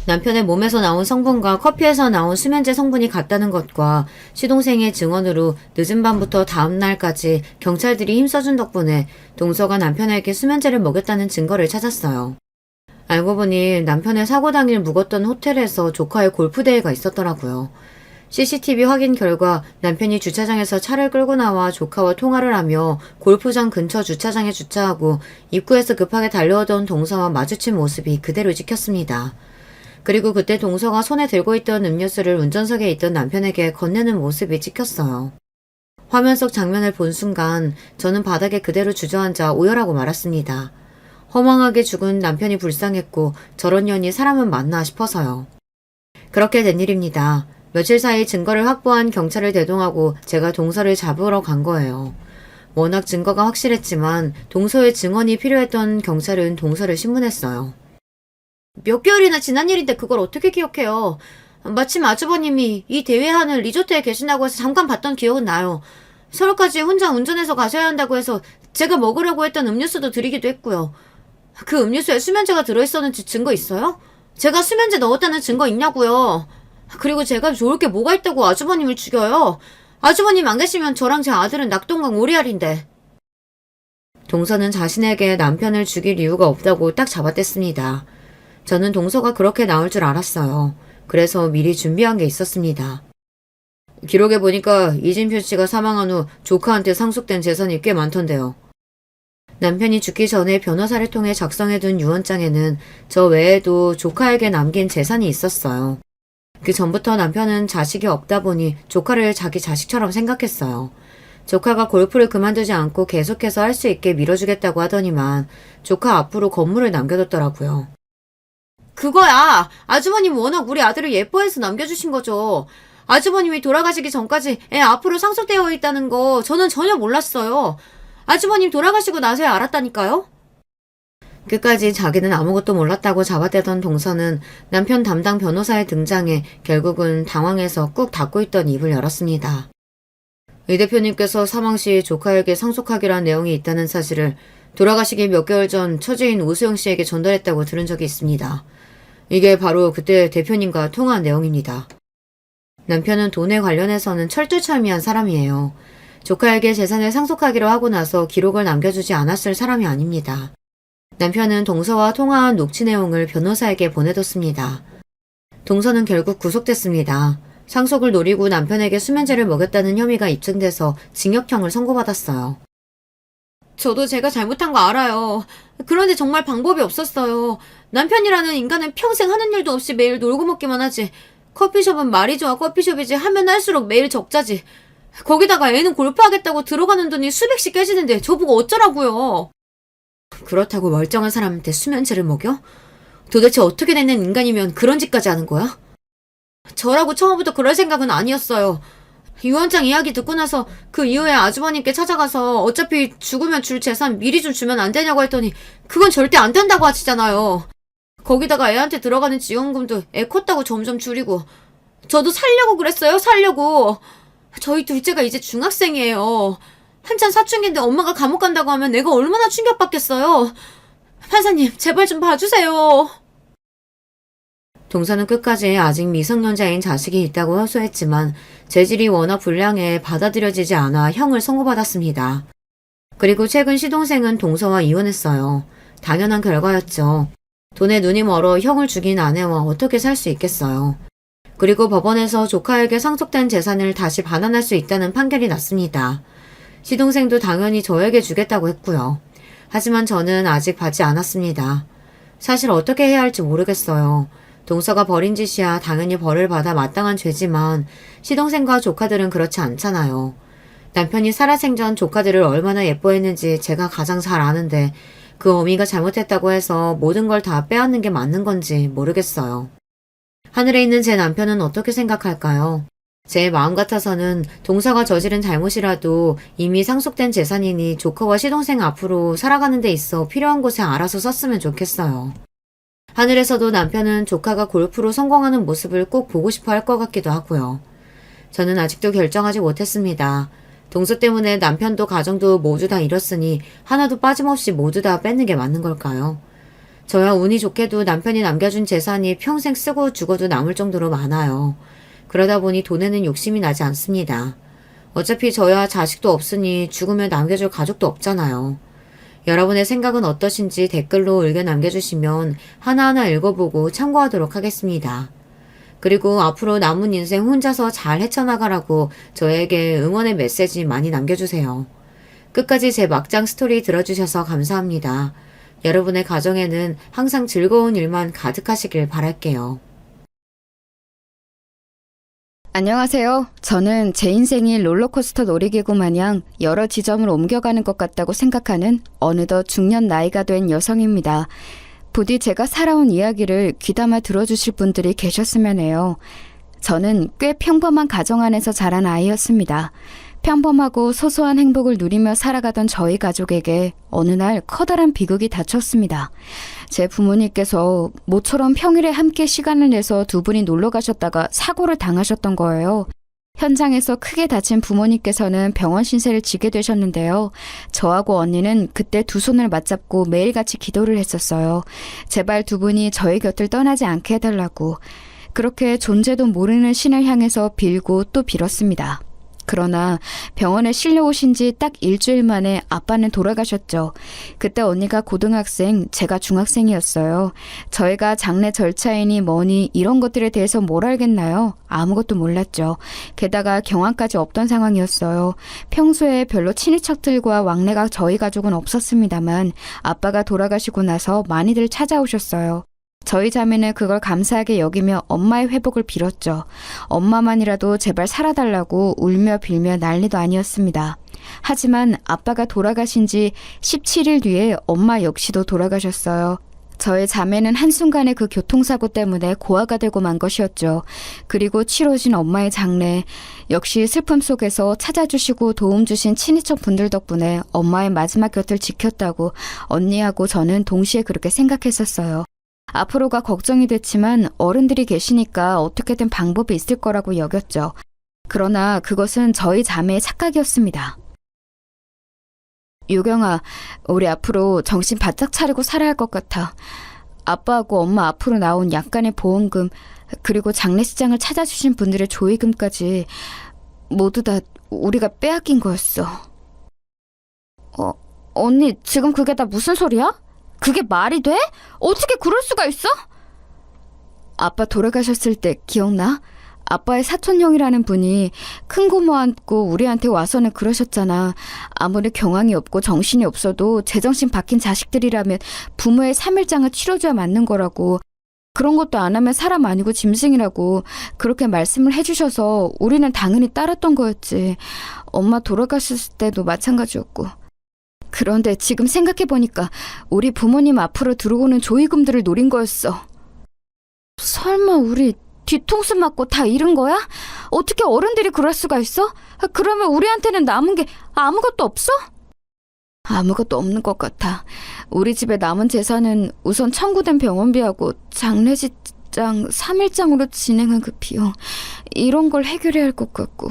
남편의 몸에서 나온 성분과 커피에서 나온 수면제 성분이 같다는 것과 시동생의 증언으로 늦은 밤부터 다음 날까지 경찰들이 힘써준 덕분에 동서가 남편에게 수면제를 먹였다는 증거를 찾았어요. 알고 보니 남편의 사고 당일 묵었던 호텔에서 조카의 골프대회가 있었더라고요. CCTV 확인 결과 남편이 주차장에서 차를 끌고 나와 조카와 통화를 하며 골프장 근처 주차장에 주차하고 입구에서 급하게 달려오던 동서와 마주친 모습이 그대로 찍혔습니다. 그리고 그때 동서가 손에 들고 있던 음료수를 운전석에 있던 남편에게 건네는 모습이 찍혔어요. 화면 속 장면을 본 순간 저는 바닥에 그대로 주저앉아 오열하고 말았습니다. 허망하게 죽은 남편이 불쌍했고 저런 년이 사람은 맞나 싶어서요. 그렇게 된 일입니다. 며칠 사이 증거를 확보한 경찰을 대동하고 제가 동서를 잡으러 간 거예요. 워낙 증거가 확실했지만 동서의 증언이 필요했던 경찰은 동서를 신문했어요. 몇 개월이나 지난 일인데 그걸 어떻게 기억해요? 마침 아주버님이 이 대회하는 리조트에 계신다고 해서 잠깐 봤던 기억은 나요. 서울까지 혼자 운전해서 가셔야 한다고 해서 제가 먹으려고 했던 음료수도 드리기도 했고요. 그 음료수에 수면제가 들어있었는지 증거 있어요? 제가 수면제 넣었다는 증거 있냐고요. 그리고 제가 좋을 게 뭐가 있다고 아주버님을 죽여요. 아주버님 안 계시면 저랑 제 아들은 낙동강 오리알인데. 동서는 자신에게 남편을 죽일 이유가 없다고 딱 잡아댔습니다. 저는 동서가 그렇게 나올 줄 알았어요. 그래서 미리 준비한 게 있었습니다. 기록에 보니까 이진표 씨가 사망한 후 조카한테 상속된 재산이 꽤 많던데요. 남편이 죽기 전에 변호사를 통해 작성해둔 유언장에는 저 외에도 조카에게 남긴 재산이 있었어요. 그 전부터 남편은 자식이 없다 보니 조카를 자기 자식처럼 생각했어요. 조카가 골프를 그만두지 않고 계속해서 할 수 있게 밀어주겠다고 하더니만 조카 앞으로 건물을 남겨뒀더라고요. 그거야! 아주버님 워낙 우리 아들을 예뻐해서 남겨주신 거죠. 아주버님이 돌아가시기 전까지 애 앞으로 상속되어 있다는 거 저는 전혀 몰랐어요. 아주버님 돌아가시고 나서야 알았다니까요? 끝까지 자기는 아무것도 몰랐다고 잡아대던 동서는 남편 담당 변호사의 등장에 결국은 당황해서 꾹 닫고 있던 입을 열었습니다. 이 대표님께서 사망 시 조카에게 상속하기로 한 내용이 있다는 사실을 돌아가시기 몇 개월 전 처제인 오수영 씨에게 전달했다고 들은 적이 있습니다. 이게 바로 그때 대표님과 통화한 내용입니다. 남편은 돈에 관련해서는 철두철미한 사람이에요. 조카에게 재산을 상속하기로 하고 나서 기록을 남겨주지 않았을 사람이 아닙니다. 남편은 동서와 통화한 녹취 내용을 변호사에게 보내뒀습니다. 동서는 결국 구속됐습니다. 상속을 노리고 남편에게 수면제를 먹였다는 혐의가 입증돼서 징역형을 선고받았어요. 저도 제가 잘못한 거 알아요. 그런데 정말 방법이 없었어요. 남편이라는 인간은 평생 하는 일도 없이 매일 놀고 먹기만 하지. 커피숍은 말이 좋아 커피숍이지 하면 할수록 매일 적자지. 거기다가 애는 골프하겠다고 들어가는 돈이 수백씩 깨지는데 저보고 어쩌라고요. 그렇다고 멀쩡한 사람한테 수면제를 먹여? 도대체 어떻게 되는 인간이면 그런 짓까지 하는 거야? 저라고 처음부터 그럴 생각은 아니었어요. 유언장 이야기 듣고 나서 그 이후에 아주버님께 찾아가서 어차피 죽으면 줄 재산 미리 좀 주면 안 되냐고 했더니 그건 절대 안 된다고 하시잖아요. 거기다가 애한테 들어가는 지원금도 애 컸다고 점점 줄이고 저도 살려고 그랬어요. 살려고. 저희 둘째가 이제 중학생이에요. 한참 사춘기인데 엄마가 감옥 간다고 하면 내가 얼마나 충격받겠어요. 판사님 제발 좀 봐주세요. 동서는 끝까지 아직 미성년자인 자식이 있다고 호소했지만 재질이 워낙 불량해 받아들여지지 않아 형을 선고받았습니다. 그리고 최근 시동생은 동서와 이혼했어요. 당연한 결과였죠. 돈에 눈이 멀어 형을 죽인 아내와 어떻게 살 수 있겠어요. 그리고 법원에서 조카에게 상속된 재산을 다시 반환할 수 있다는 판결이 났습니다. 시동생도 당연히 저에게 주겠다고 했고요. 하지만 저는 아직 받지 않았습니다. 사실 어떻게 해야 할지 모르겠어요. 동서가 벌인 짓이야 당연히 벌을 받아 마땅한 죄지만 시동생과 조카들은 그렇지 않잖아요. 남편이 살아생전 조카들을 얼마나 예뻐했는지 제가 가장 잘 아는데 그 어미가 잘못했다고 해서 모든 걸 다 빼앗는 게 맞는 건지 모르겠어요. 하늘에 있는 제 남편은 어떻게 생각할까요? 제 마음 같아서는 동서가 저지른 잘못이라도 이미 상속된 재산이니 조카와 시동생 앞으로 살아가는 데 있어 필요한 곳에 알아서 썼으면 좋겠어요. 하늘에서도 남편은 조카가 골프로 성공하는 모습을 꼭 보고 싶어 할 것 같기도 하고요. 저는 아직도 결정하지 못했습니다. 동서 때문에 남편도 가정도 모두 다 잃었으니 하나도 빠짐없이 모두 다 뺏는 게 맞는 걸까요? 저야 운이 좋게도 남편이 남겨준 재산이 평생 쓰고 죽어도 남을 정도로 많아요. 그러다 보니 돈에는 욕심이 나지 않습니다. 어차피 저야 자식도 없으니 죽으면 남겨줄 가족도 없잖아요. 여러분의 생각은 어떠신지 댓글로 의견 남겨주시면 하나하나 읽어보고 참고하도록 하겠습니다. 그리고 앞으로 남은 인생 혼자서 잘 헤쳐나가라고 저에게 응원의 메시지 많이 남겨주세요. 끝까지 제 막장 스토리 들어주셔서 감사합니다. 여러분의 가정에는 항상 즐거운 일만 가득하시길 바랄게요. 안녕하세요. 저는 제 인생이 롤러코스터 놀이기구 마냥 여러 지점을 옮겨가는 것 같다고 생각하는 어느덧 중년 나이가 된 여성입니다. 부디 제가 살아온 이야기를 귀담아 들어주실 분들이 계셨으면 해요. 저는 꽤 평범한 가정 안에서 자란 아이였습니다. 평범하고 소소한 행복을 누리며 살아가던 저희 가족에게 어느 날 커다란 비극이 닥쳤습니다. 제 부모님께서 모처럼 평일에 함께 시간을 내서 두 분이 놀러 가셨다가 사고를 당하셨던 거예요. 현장에서 크게 다친 부모님께서는 병원 신세를 지게 되셨는데요. 저하고 언니는 그때 두 손을 맞잡고 매일같이 기도를 했었어요. 제발 두 분이 저희 곁을 떠나지 않게 해달라고. 그렇게 존재도 모르는 신을 향해서 빌고 또 빌었습니다. 그러나 병원에 실려오신 지 딱 일주일 만에 아빠는 돌아가셨죠. 그때 언니가 고등학생, 제가 중학생이었어요. 저희가 장례 절차이니 뭐니 이런 것들에 대해서 뭘 알겠나요? 아무것도 몰랐죠. 게다가 경황까지 없던 상황이었어요. 평소에 별로 친인척들과 왕래가 저희 가족은 없었습니다만 아빠가 돌아가시고 나서 많이들 찾아오셨어요. 저희 자매는 그걸 감사하게 여기며 엄마의 회복을 빌었죠. 엄마만이라도 제발 살아달라고 울며 빌며 난리도 아니었습니다. 하지만 아빠가 돌아가신 지 17일 뒤에 엄마 역시도 돌아가셨어요. 저의 자매는 한순간에 그 교통사고 때문에 고아가 되고 만 것이었죠. 그리고 치러진 엄마의 장례. 역시 슬픔 속에서 찾아주시고 도움 주신 친인척 분들 덕분에 엄마의 마지막 곁을 지켰다고 언니하고 저는 동시에 그렇게 생각했었어요. 앞으로가 걱정이 됐지만 어른들이 계시니까 어떻게든 방법이 있을 거라고 여겼죠. 그러나 그것은 저희 자매의 착각이었습니다. 유경아, 우리 앞으로 정신 바짝 차리고 살아야 할 것 같아. 아빠하고 엄마 앞으로 나온 약간의 보험금, 그리고 장례식장을 찾아주신 분들의 조의금까지 모두 다 우리가 빼앗긴 거였어. 언니, 지금 그게 다 무슨 소리야? 그게 말이 돼? 어떻게 그럴 수가 있어? 아빠 돌아가셨을 때 기억나? 아빠의 사촌형이라는 분이 큰 고모 안고 우리한테 와서는 그러셨잖아. 아무리 경황이 없고 정신이 없어도 제정신 박힌 자식들이라면 부모의 3일장을 치러줘야 맞는 거라고. 그런 것도 안 하면 사람 아니고 짐승이라고 그렇게 말씀을 해주셔서 우리는 당연히 따랐던 거였지. 엄마 돌아가셨을 때도 마찬가지였고. 그런데 지금 생각해보니까 우리 부모님 앞으로 들어오는 조의금들을 노린 거였어. 설마 우리 뒤통수 맞고 다 잃은 거야? 어떻게 어른들이 그럴 수가 있어? 그러면 우리한테는 남은 게 아무것도 없어? 아무것도 없는 것 같아. 우리 집에 남은 재산은 우선 청구된 병원비하고 장례식장 3일장으로 진행한 그 비용, 이런 걸 해결해야 할 것 같고.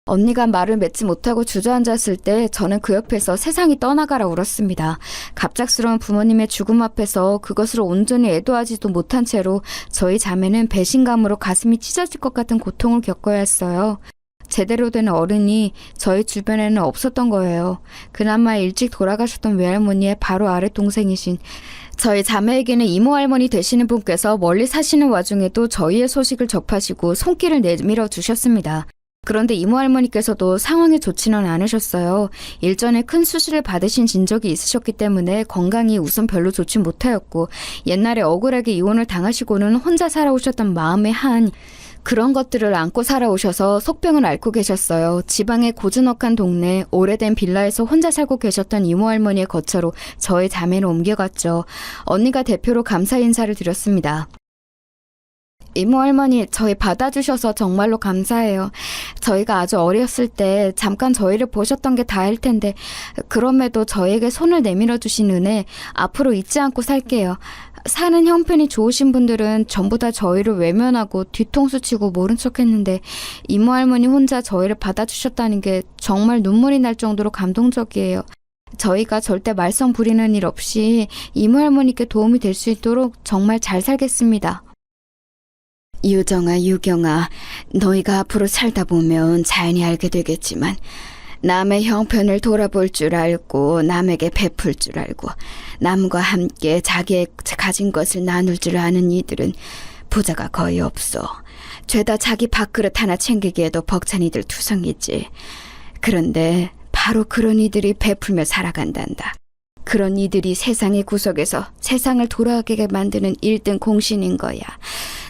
언니가 말을 맺지 못하고 주저앉았을 때 저는 그 옆에서 세상이 떠나가라 울었습니다. 갑작스러운 부모님의 죽음 앞에서 그것을 온전히 애도하지도 못한 채로 저희 자매는 배신감으로 가슴이 찢어질 것 같은 고통을 겪어야 했어요. 제대로 된 어른이 저희 주변에는 없었던 거예요. 그나마 일찍 돌아가셨던 외할머니의 바로 아래 동생이신 저희 자매에게는 이모 할머니 되시는 분께서 멀리 사시는 와중에도 저희의 소식을 접하시고 손길을 내밀어 주셨습니다. 그런데 이모 할머니께서도 상황이 좋지는 않으셨어요. 일전에 큰 수술을 받으신 진적이 있으셨기 때문에 건강이 우선 별로 좋지 못하였고 옛날에 억울하게 이혼을 당하시고는 혼자 살아오셨던 마음의 한 그런 것들을 안고 살아오셔서 속병을 앓고 계셨어요. 지방의 고즈넉한 동네 오래된 빌라에서 혼자 살고 계셨던 이모 할머니의 거처로 저희 자매를 옮겨갔죠. 언니가 대표로 감사 인사를 드렸습니다. 이모 할머니, 저희 받아주셔서 정말로 감사해요. 저희가 아주 어렸을 때 잠깐 저희를 보셨던 게 다일 텐데 그럼에도 저에게 손을 내밀어 주신 은혜 앞으로 잊지 않고 살게요. 사는 형편이 좋으신 분들은 전부 다 저희를 외면하고 뒤통수 치고 모른 척했는데 이모 할머니 혼자 저희를 받아주셨다는 게 정말 눈물이 날 정도로 감동적이에요. 저희가 절대 말썽 부리는 일 없이 이모 할머니께 도움이 될 수 있도록 정말 잘 살겠습니다. 유정아, 유경아, 너희가 앞으로 살다 보면 자연히 알게 되겠지만 남의 형편을 돌아볼 줄 알고 남에게 베풀 줄 알고 남과 함께 자기의 가진 것을 나눌 줄 아는 이들은 부자가 거의 없어. 죄다 자기 밥그릇 하나 챙기기에도 벅찬 이들 투성이지. 그런데 바로 그런 이들이 베풀며 살아간단다. 그런 이들이 세상의 구석에서 세상을 돌아가게 만드는 1등 공신인 거야.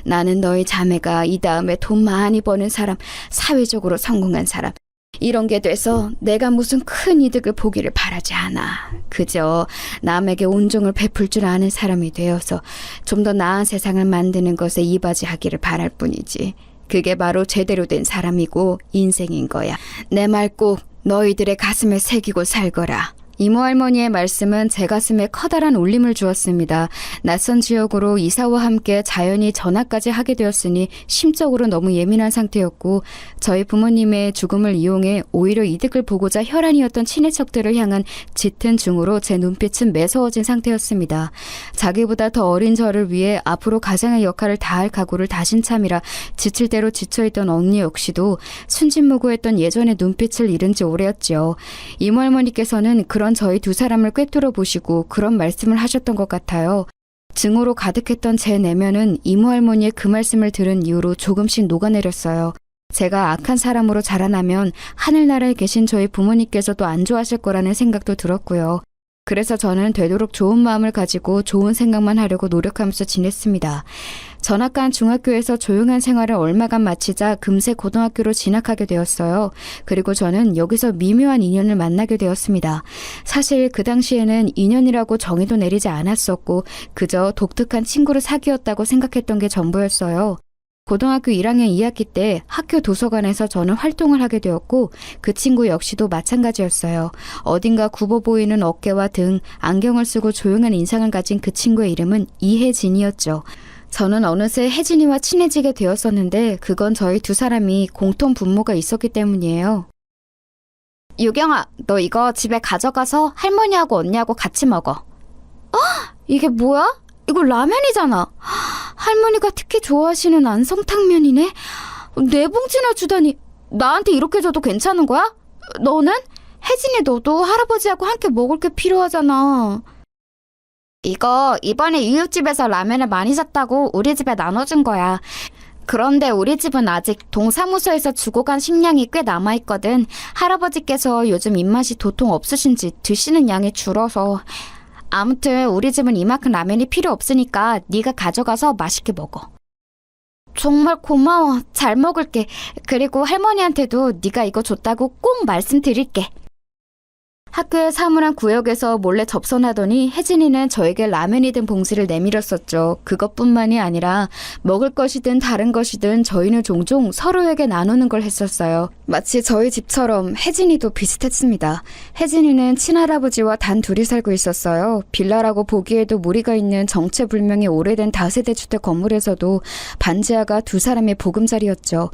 나는 너희 자매가 이 다음에 돈 많이 버는 사람, 사회적으로 성공한 사람, 이런 게 돼서 내가 무슨 큰 이득을 보기를 바라지 않아. 그저 남에게 온종을 베풀 줄 아는 사람이 되어서 좀 더 나은 세상을 만드는 것에 이바지하기를 바랄 뿐이지. 그게 바로 제대로 된 사람이고 인생인 거야. 내 말 꼭 너희들의 가슴에 새기고 살거라. 이모 할머니의 말씀은 제 가슴에 커다란 울림을 주었습니다. 낯선 지역으로 이사와 함께 자연히 전화까지 하게 되었으니 심적으로 너무 예민한 상태였고 저희 부모님의 죽음을 이용해 오히려 이득을 보고자 혈안이었던 친인척들을 향한 짙은 중으로 제 눈빛은 매서워진 상태였습니다. 자기보다 더 어린 저를 위해 앞으로 가장의 역할을 다할 각오를 다진 참이라 지칠 대로 지쳐있던 언니 역시도 순진무구했던 예전의 눈빛을 잃은 지 오래였지요. 이모 할머니께서는 그런 저희 두 사람을 꿰뚫어 보시고 그런 말씀을 하셨던 것 같아요. 증오로 가득했던 제 내면은 이모 할머니의 그 말씀을 들은 이후로 조금씩 녹아내렸어요. 제가 악한 사람으로 자라나면 하늘나라에 계신 저희 부모님께서도 안 좋아하실 거라는 생각도 들었고요. 그래서 저는 되도록 좋은 마음을 가지고 좋은 생각만 하려고 노력하면서 지냈습니다. 전학간 중학교에서 조용한 생활을 얼마간 마치자 금세 고등학교로 진학하게 되었어요. 그리고 저는 여기서 미묘한 인연을 만나게 되었습니다. 사실 그 당시에는 인연이라고 정의도 내리지 않았었고 그저 독특한 친구를 사귀었다고 생각했던 게 전부였어요. 고등학교 1학년 2학기 때 학교 도서관에서 저는 활동을 하게 되었고 그 친구 역시도 마찬가지였어요. 어딘가 굽어 보이는 어깨와 등, 안경을 쓰고 조용한 인상을 가진 그 친구의 이름은 이혜진이었죠. 저는 어느새 혜진이와 친해지게 되었었는데 그건 저희 두 사람이 공통 분모가 있었기 때문이에요. 유경아, 너 이거 집에 가져가서 할머니하고 언니하고 같이 먹어. 이게 뭐야? 이거 라면이잖아. 할머니가 특히 좋아하시는 안성탕면이네. 네 봉지나 주다니. 나한테 이렇게 줘도 괜찮은 거야? 너는? 혜진이 너도 할아버지하고 함께 먹을 게 필요하잖아. 이거 이번에 이웃집에서 라면을 많이 샀다고 우리 집에 나눠준 거야. 그런데 우리 집은 아직 동사무소에서 주고 간 식량이 꽤 남아있거든. 할아버지께서 요즘 입맛이 도통 없으신지 드시는 양이 줄어서. 아무튼 우리 집은 이만큼 라면이 필요 없으니까 네가 가져가서 맛있게 먹어. 정말 고마워. 잘 먹을게. 그리고 할머니한테도 네가 이거 줬다고 꼭 말씀드릴게. 학교의 사물함 구역에서 몰래 접선하더니 혜진이는 저에게 라면이 든 봉지를 내밀었었죠. 그것뿐만이 아니라 먹을 것이든 다른 것이든 저희는 종종 서로에게 나누는 걸 했었어요. 마치 저희 집처럼 혜진이도 비슷했습니다. 혜진이는 친할아버지와 단 둘이 살고 있었어요. 빌라라고 보기에도 무리가 있는 정체불명의 오래된 다세대 주택 건물에서도 반지하가 두 사람의 보금자리였죠.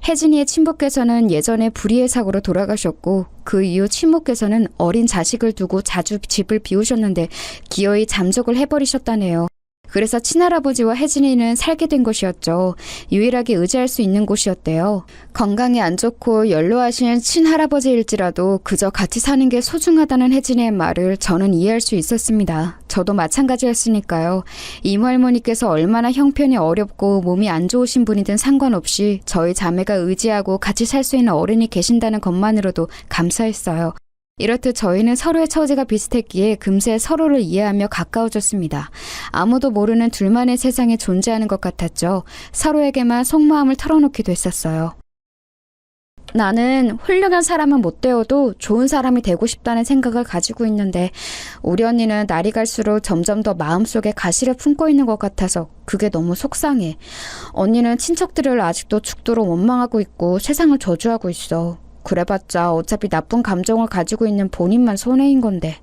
혜진이의 친부께서는 예전에 불의의 사고로 돌아가셨고 그 이후 친모께서는 어린 자식을 두고 자주 집을 비우셨는데 기어이 잠적을 해버리셨다네요. 그래서 친할아버지와 혜진이는 살게 된 곳이었죠. 유일하게 의지할 수 있는 곳이었대요. 건강이 안 좋고 연로하신 친할아버지일지라도 그저 같이 사는 게 소중하다는 혜진이의 말을 저는 이해할 수 있었습니다. 저도 마찬가지였으니까요. 이모 할머니께서 얼마나 형편이 어렵고 몸이 안 좋으신 분이든 상관없이 저희 자매가 의지하고 같이 살 수 있는 어른이 계신다는 것만으로도 감사했어요. 이렇듯 저희는 서로의 처지가 비슷했기에 금세 서로를 이해하며 가까워졌습니다. 아무도 모르는 둘만의 세상에 존재하는 것 같았죠. 서로에게만 속마음을 털어놓기도 했었어요. 나는 훌륭한 사람은 못 되어도 좋은 사람이 되고 싶다는 생각을 가지고 있는데 우리 언니는 날이 갈수록 점점 더 마음속에 가시를 품고 있는 것 같아서 그게 너무 속상해. 언니는 친척들을 아직도 죽도록 원망하고 있고 세상을 저주하고 있어. 그래봤자 어차피 나쁜 감정을 가지고 있는 본인만 손해인 건데.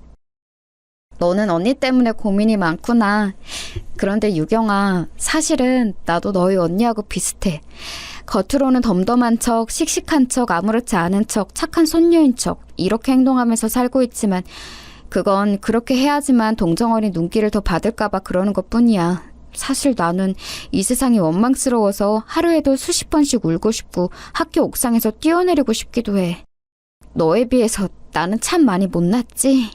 너는 언니 때문에 고민이 많구나. 그런데 유경아, 사실은 나도 너희 언니하고 비슷해. 겉으로는 덤덤한 척, 씩씩한 척, 아무렇지 않은 척, 착한 손녀인 척 이렇게 행동하면서 살고 있지만 그건 그렇게 해야지만 동정어린 눈길을 더 받을까 봐 그러는 것뿐이야. 사실 나는 이 세상이 원망스러워서 하루에도 수십 번씩 울고 싶고 학교 옥상에서 뛰어내리고 싶기도 해. 너에 비해서 나는 참 많이 못났지?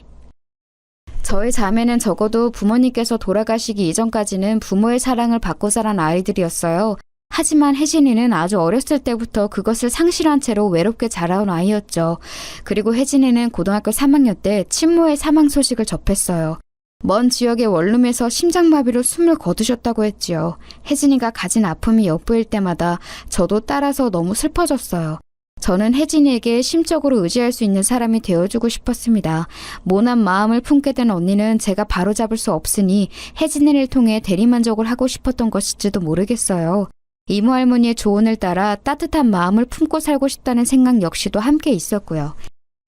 저희 자매는 적어도 부모님께서 돌아가시기 이전까지는 부모의 사랑을 받고 자란 아이들이었어요. 하지만 혜진이는 아주 어렸을 때부터 그것을 상실한 채로 외롭게 자라온 아이였죠. 그리고 혜진이는 고등학교 3학년 때 친모의 사망 소식을 접했어요. 먼 지역의 원룸에서 심장마비로 숨을 거두셨다고 했지요. 혜진이가 가진 아픔이 엿보일 때마다 저도 따라서 너무 슬퍼졌어요. 저는 혜진이에게 심적으로 의지할 수 있는 사람이 되어주고 싶었습니다. 모난 마음을 품게 된 언니는 제가 바로잡을 수 없으니 혜진이를 통해 대리만족을 하고 싶었던 것일지도 모르겠어요. 이모 할머니의 조언을 따라 따뜻한 마음을 품고 살고 싶다는 생각 역시도 함께 있었고요.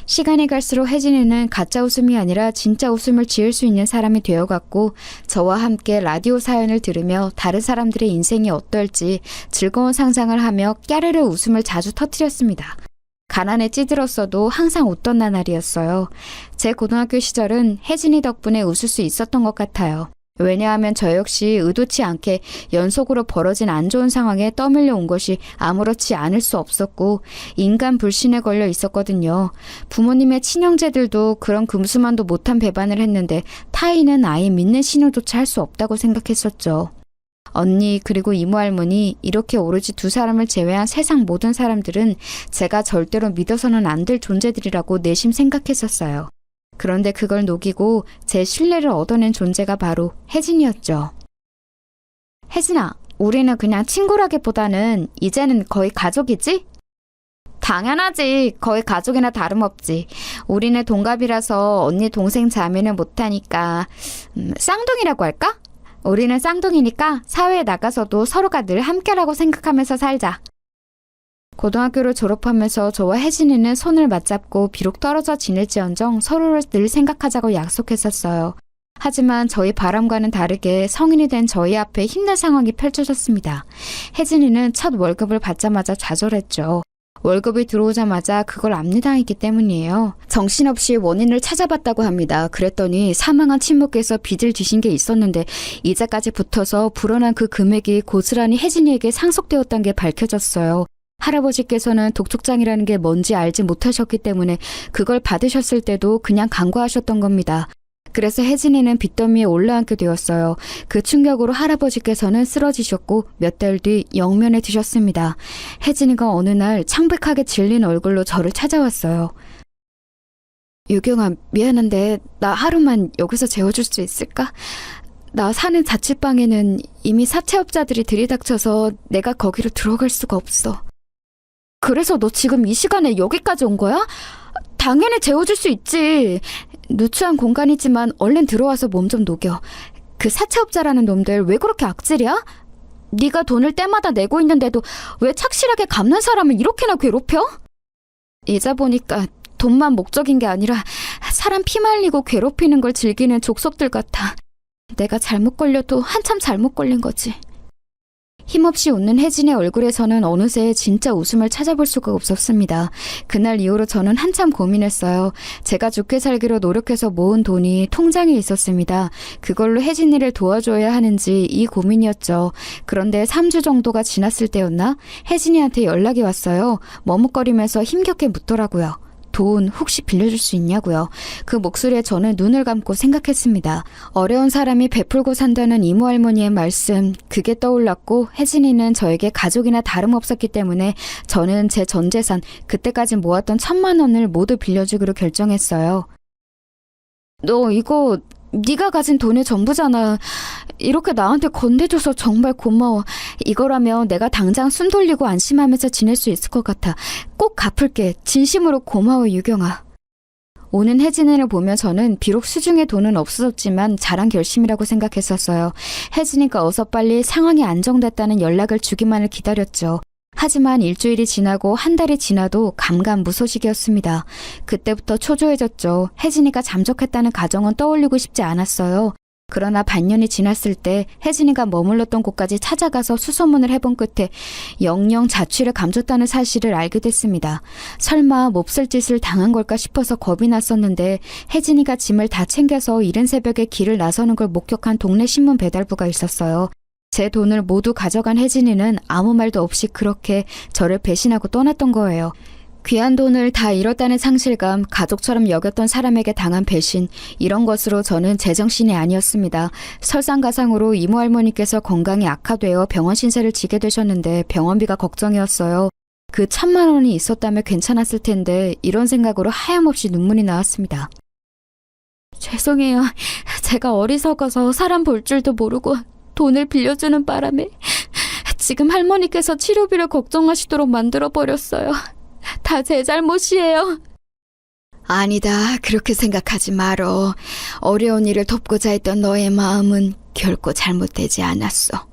시간이 갈수록 혜진이는 가짜 웃음이 아니라 진짜 웃음을 지을 수 있는 사람이 되어갔고 저와 함께 라디오 사연을 들으며 다른 사람들의 인생이 어떨지 즐거운 상상을 하며 깨르르 웃음을 자주 터뜨렸습니다. 가난에 찌들었어도 항상 웃던 나날이었어요. 제 고등학교 시절은 혜진이 덕분에 웃을 수 있었던 것 같아요. 왜냐하면 저 역시 의도치 않게 연속으로 벌어진 안 좋은 상황에 떠밀려 온 것이 아무렇지 않을 수 없었고 인간 불신에 걸려 있었거든요. 부모님의 친형제들도 그런 금수만도 못한 배반을 했는데 타인은 아예 믿는 신호조차 할 수 없다고 생각했었죠. 언니 그리고 이모 할머니 이렇게 오로지 두 사람을 제외한 세상 모든 사람들은 제가 절대로 믿어서는 안 될 존재들이라고 내심 생각했었어요. 그런데 그걸 녹이고 제 신뢰를 얻어낸 존재가 바로 혜진이었죠. 혜진아, 우리는 그냥 친구라기보다는 이제는 거의 가족이지? 당연하지. 거의 가족이나 다름없지. 우리는 동갑이라서 언니 동생 자매는 못하니까 쌍둥이라고 할까? 우리는 쌍둥이니까 사회에 나가서도 서로가 늘 함께라고 생각하면서 살자. 고등학교를 졸업하면서 저와 혜진이는 손을 맞잡고 비록 떨어져 지낼지언정 서로를 늘 생각하자고 약속했었어요. 하지만 저희 바람과는 다르게 성인이 된 저희 앞에 힘든 상황이 펼쳐졌습니다. 혜진이는 첫 월급을 받자마자 좌절했죠. 월급이 들어오자마자 그걸 압류당했기 때문이에요. 정신없이 원인을 찾아봤다고 합니다. 그랬더니 사망한 친모께서 빚을 지신 게 있었는데 이자까지 붙어서 불어난 그 금액이 고스란히 혜진이에게 상속되었다는 게 밝혀졌어요. 할아버지께서는 독촉장이라는 게 뭔지 알지 못하셨기 때문에 그걸 받으셨을 때도 그냥 간과하셨던 겁니다. 그래서 혜진이는 빚더미에 올라앉게 되었어요. 그 충격으로 할아버지께서는 쓰러지셨고 몇 달 뒤 영면에 드셨습니다. 혜진이가 어느 날 창백하게 질린 얼굴로 저를 찾아왔어요. 유경아, 미안한데 나 하루만 여기서 재워줄 수 있을까? 나 사는 자취방에는 이미 사채업자들이 들이닥쳐서 내가 거기로 들어갈 수가 없어. 그래서 너 지금 이 시간에 여기까지 온 거야? 당연히 재워줄 수 있지. 누추한 공간이지만 얼른 들어와서 몸 좀 녹여. 그 사채업자라는 놈들 왜 그렇게 악질이야? 네가 돈을 때마다 내고 있는데도 왜 착실하게 갚는 사람을 이렇게나 괴롭혀? 이제 보니까 돈만 목적인 게 아니라 사람 피말리고 괴롭히는 걸 즐기는 족속들 같아. 내가 잘못 걸려도 한참 잘못 걸린 거지. 힘없이 웃는 혜진의 얼굴에서는 어느새 진짜 웃음을 찾아볼 수가 없었습니다. 그날 이후로 저는 한참 고민했어요. 제가 좋게 살기로 노력해서 모은 돈이 통장에 있었습니다. 그걸로 혜진이를 도와줘야 하는지 이 고민이었죠. 그런데 3주 정도가 지났을 때였나? 혜진이한테 연락이 왔어요. 머뭇거리면서 힘겹게 묻더라고요. 돈 혹시 빌려줄 수 있냐고요. 그 목소리에 저는 눈을 감고 생각했습니다. 어려운 사람이 베풀고 산다는 이모 할머니의 말씀, 그게 떠올랐고 혜진이는 저에게 가족이나 다름없었기 때문에 저는 제 전 재산, 그때까지 모았던 1,000만 원을 모두 빌려주기로 결정했어요. 너 이거 네가 가진 돈의 전부잖아. 이렇게 나한테 건네줘서 정말 고마워. 이거라면 내가 당장 숨 돌리고 안심하면서 지낼 수 있을 것 같아. 꼭 갚을게. 진심으로 고마워, 유경아. 오는 혜진이를 보며 저는 비록 수중에 돈은 없었지만 잘한 결심이라고 생각했었어요. 혜진이가 어서 빨리 상황이 안정됐다는 연락을 주기만을 기다렸죠. 하지만 일주일이 지나고 한 달이 지나도 감감무소식이었습니다. 그때부터 초조해졌죠. 혜진이가 잠적했다는 가정은 떠올리고 싶지 않았어요. 그러나 반년이 지났을 때 혜진이가 머물렀던 곳까지 찾아가서 수소문을 해본 끝에 영영 자취를 감췄다는 사실을 알게 됐습니다. 설마 몹쓸 짓을 당한 걸까 싶어서 겁이 났었는데 혜진이가 짐을 다 챙겨서 이른 새벽에 길을 나서는 걸 목격한 동네 신문 배달부가 있었어요. 제 돈을 모두 가져간 혜진이는 아무 말도 없이 그렇게 저를 배신하고 떠났던 거예요. 귀한 돈을 다 잃었다는 상실감, 가족처럼 여겼던 사람에게 당한 배신, 이런 것으로 저는 제정신이 아니었습니다. 설상가상으로 이모 할머니께서 건강이 악화되어 병원 신세를 지게 되셨는데 병원비가 걱정이었어요. 그 1,000만 원이 있었다면 괜찮았을 텐데 이런 생각으로 하염없이 눈물이 나왔습니다. 죄송해요. 제가 어리석어서 사람 볼 줄도 모르고 돈을 빌려주는 바람에 지금 할머니께서 치료비를 걱정하시도록 만들어버렸어요. 다 제 잘못이에요. 아니다, 그렇게 생각하지 말어. 어려운 일을 돕고자 했던 너의 마음은 결코 잘못되지 않았어.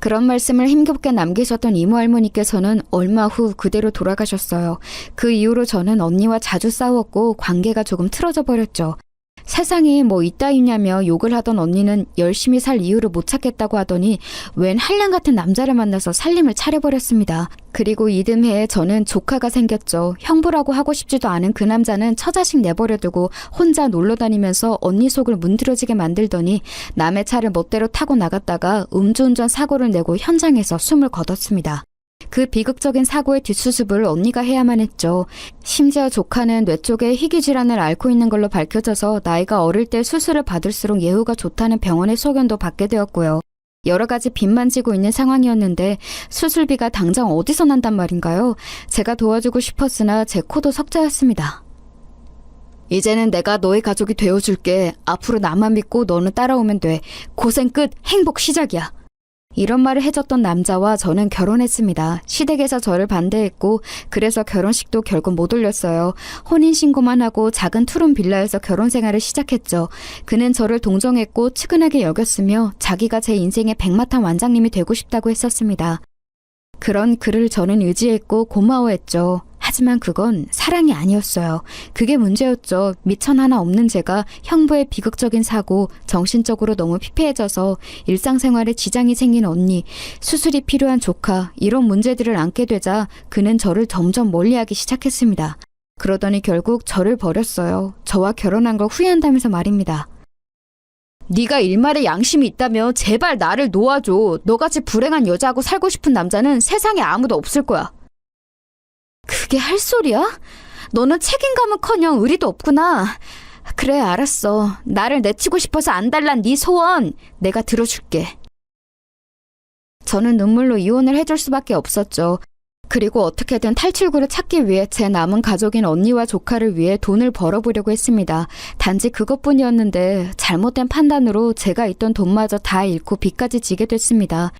그런 말씀을 힘겹게 남기셨던 이모 할머니께서는 얼마 후 그대로 돌아가셨어요. 그 이후로 저는 언니와 자주 싸웠고 관계가 조금 틀어져 버렸죠. 세상에 뭐 이따위냐며 욕을 하던 언니는 열심히 살 이유를 못 찾겠다고 하더니 웬 한량 같은 남자를 만나서 살림을 차려버렸습니다. 그리고 이듬해에 저는 조카가 생겼죠. 형부라고 하고 싶지도 않은 그 남자는 처자식 내버려두고 혼자 놀러 다니면서 언니 속을 문드러지게 만들더니 남의 차를 멋대로 타고 나갔다가 음주운전 사고를 내고 현장에서 숨을 거뒀습니다. 그 비극적인 사고의 뒷수습을 언니가 해야만 했죠. 심지어 조카는 뇌 쪽에 희귀 질환을 앓고 있는 걸로 밝혀져서 나이가 어릴 때 수술을 받을수록 예후가 좋다는 병원의 소견도 받게 되었고요. 여러 가지 빚만 지고 있는 상황이었는데 수술비가 당장 어디서 난단 말인가요? 제가 도와주고 싶었으나 제 코도 석자였습니다. 이제는 내가 너의 가족이 되어줄게. 앞으로 나만 믿고 너는 따라오면 돼. 고생 끝, 행복 시작이야. 이런 말을 해줬던 남자와 저는 결혼했습니다. 시댁에서 저를 반대했고 그래서 결혼식도 결국 못 올렸어요. 혼인신고만 하고 작은 투룸 빌라에서 결혼 생활을 시작했죠. 그는 저를 동정했고 측은하게 여겼으며 자기가 제 인생의 백마탄 완장님이 되고 싶다고 했었습니다. 그런 그를 저는 의지했고 고마워했죠. 하지만 그건 사랑이 아니었어요. 그게 문제였죠. 미천 하나 없는 제가 형부의 비극적인 사고, 정신적으로 너무 피폐해져서 일상생활에 지장이 생긴 언니, 수술이 필요한 조카, 이런 문제들을 안게 되자 그는 저를 점점 멀리하기 시작했습니다. 그러더니 결국 저를 버렸어요. 저와 결혼한 걸 후회한다면서 말입니다. 네가 일말의 양심이 있다면 제발 나를 놓아줘. 너같이 불행한 여자하고 살고 싶은 남자는 세상에 아무도 없을 거야. 그게 할 소리야? 너는 책임감은커녕 의리도 없구나. 그래, 알았어. 나를 내치고 싶어서 안달난 네 소원 내가 들어줄게. 저는 눈물로 이혼을 해줄 수밖에 없었죠. 그리고 어떻게든 탈출구를 찾기 위해 제 남은 가족인 언니와 조카를 위해 돈을 벌어보려고 했습니다. 단지 그것뿐이었는데 잘못된 판단으로 제가 있던 돈마저 다 잃고 빚까지 지게 됐습니다.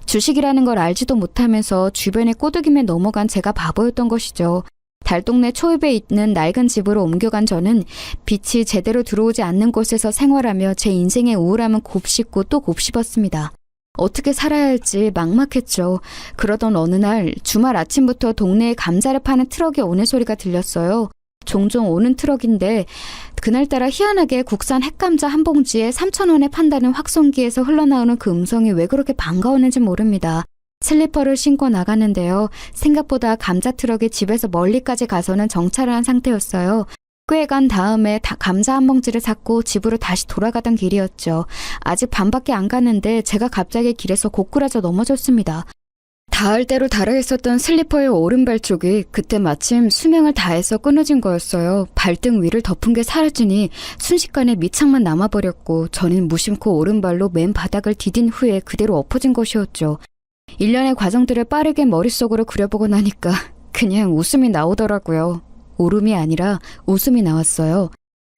주식이라는 걸 알지도 못하면서 주변에 꼬드김에 넘어간 제가 바보였던 것이죠. 달동네 초입에 있는 낡은 집으로 옮겨간 저는 빛이 제대로 들어오지 않는 곳에서 생활하며 제 인생의 우울함은 곱씹고 또 곱씹었습니다. 어떻게 살아야 할지 막막했죠. 그러던 어느 날 주말 아침부터 동네에 감자를 파는 트럭이 오는 소리가 들렸어요. 종종 오는 트럭인데 그날따라 희한하게 국산 핵감자 한 봉지에 3,000원에 판다는 확송기에서 흘러나오는 그 음성이 왜 그렇게 반가웠는지 모릅니다. 슬리퍼를 신고 나갔는데요. 생각보다 감자 트럭이 집에서 멀리까지 가서는 정차를 한 상태였어요. 꽤 간 다음에 감자 한 봉지를 샀고 집으로 다시 돌아가던 길이었죠. 아직 반밖에 안 갔는데 제가 갑자기 길에서 고꾸라져 넘어졌습니다. 닿을 대로 달아 있었던 슬리퍼의 오른발 쪽이 그때 마침 수명을 다해서 끊어진 거였어요. 발등 위를 덮은 게 사라지니 순식간에 밑창만 남아버렸고 저는 무심코 오른발로 맨 바닥을 디딘 후에 그대로 엎어진 것이었죠. 일련의 과정들을 빠르게 머릿속으로 그려보고 나니까 그냥 웃음이 나오더라고요. 울음이 아니라 웃음이 나왔어요.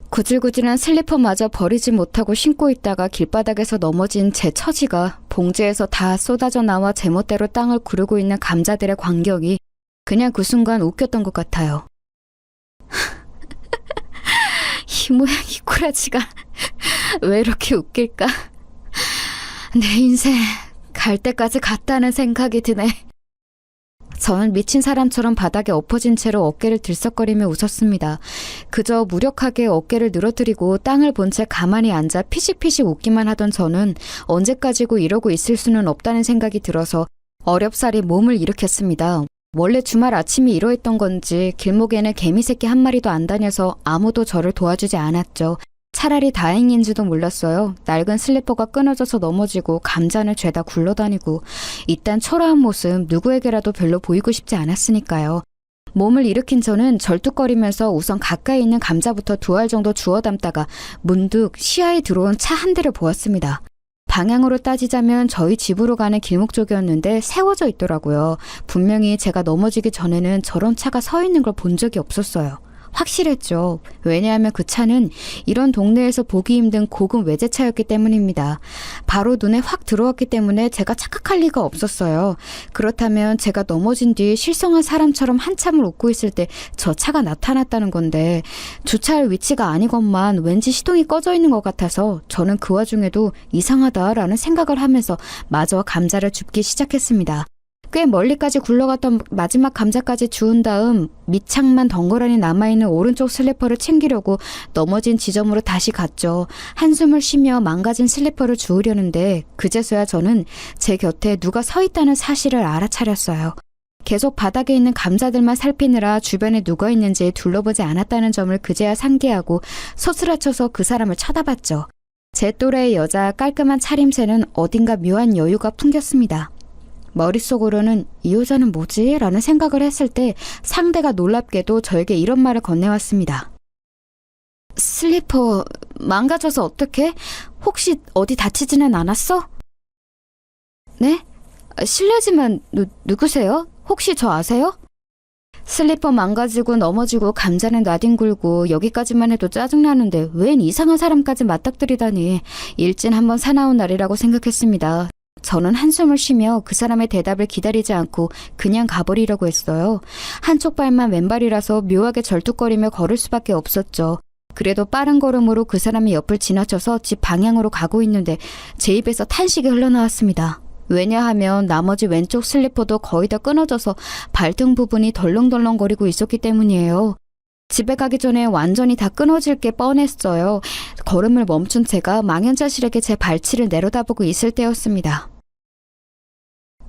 구질구질한 슬리퍼마저 버리지 못하고 신고 있다가 길바닥에서 넘어진 제 처지가 봉지에서 다 쏟아져 나와 제멋대로 땅을 구르고 있는 감자들의 광경이 그냥 그 순간 웃겼던 것 같아요. 이 모양 이 꼬라지가 왜 이렇게 웃길까? 내 인생 갈 때까지 갔다는 생각이 드네. 저는 미친 사람처럼 바닥에 엎어진 채로 어깨를 들썩거리며 웃었습니다. 그저 무력하게 어깨를 늘어뜨리고 땅을 본 채 가만히 앉아 피식피식 웃기만 하던 저는 언제까지고 이러고 있을 수는 없다는 생각이 들어서 어렵사리 몸을 일으켰습니다. 원래 주말 아침이 이러했던 건지 길목에는 개미새끼 한 마리도 안 다녀서 아무도 저를 도와주지 않았죠. 차라리 다행인지도 몰랐어요. 낡은 슬리퍼가 끊어져서 넘어지고 감자는 죄다 굴러다니고 이딴 초라한 모습 누구에게라도 별로 보이고 싶지 않았으니까요. 몸을 일으킨 저는 절뚝거리면서 우선 가까이 있는 감자부터 2알 정도 주워 담다가 문득 시야에 들어온 차 한 대를 보았습니다. 방향으로 따지자면 저희 집으로 가는 길목 쪽이었는데 세워져 있더라고요. 분명히 제가 넘어지기 전에는 저런 차가 서 있는 걸 본 적이 없었어요. 확실했죠. 왜냐하면 그 차는 이런 동네에서 보기 힘든 고급 외제차였기 때문입니다. 바로 눈에 확 들어왔기 때문에 제가 착각할 리가 없었어요. 그렇다면 제가 넘어진 뒤 실성한 사람처럼 한참을 웃고 있을 때 저 차가 나타났다는 건데 주차할 위치가 아니건만 왠지 시동이 꺼져 있는 것 같아서 저는 그 와중에도 이상하다라는 생각을 하면서 마저 감자를 줍기 시작했습니다. 꽤 멀리까지 굴러갔던 마지막 감자까지 주운 다음 밑창만 덩그러니 남아있는 오른쪽 슬리퍼를 챙기려고 넘어진 지점으로 다시 갔죠. 한숨을 쉬며 망가진 슬리퍼를 주우려는데 그제서야 저는 제 곁에 누가 서 있다는 사실을 알아차렸어요. 계속 바닥에 있는 감자들만 살피느라 주변에 누가 있는지 둘러보지 않았다는 점을 그제야 상기하고 소스라쳐서 그 사람을 쳐다봤죠. 제 또래의 여자 깔끔한 차림새는 어딘가 묘한 여유가 풍겼습니다. 머릿속으로는 이 여자는 뭐지? 라는 생각을 했을 때 상대가 놀랍게도 저에게 이런 말을 건네왔습니다. 슬리퍼 망가져서 어떡해? 혹시 어디 다치지는 않았어? 네? 실례지만 누구세요? 혹시 저 아세요? 슬리퍼 망가지고 넘어지고 감자는 나뒹굴고 여기까지만 해도 짜증나는데 웬 이상한 사람까지 맞닥뜨리다니 일진 한번 사나운 날이라고 생각했습니다. 저는 한숨을 쉬며 그 사람의 대답을 기다리지 않고 그냥 가버리려고 했어요. 한쪽 발만 왼발이라서 묘하게 절뚝거리며 걸을 수밖에 없었죠. 그래도 빠른 걸음으로 그 사람의 옆을 지나쳐서 집 방향으로 가고 있는데 제 입에서 탄식이 흘러나왔습니다. 왜냐하면 나머지 왼쪽 슬리퍼도 거의 다 끊어져서 발등 부분이 덜렁덜렁거리고 있었기 때문이에요. 집에 가기 전에 완전히 다 끊어질 게 뻔했어요. 걸음을 멈춘 채가 망연자실하게 제 발치를 내려다보고 있을 때였습니다.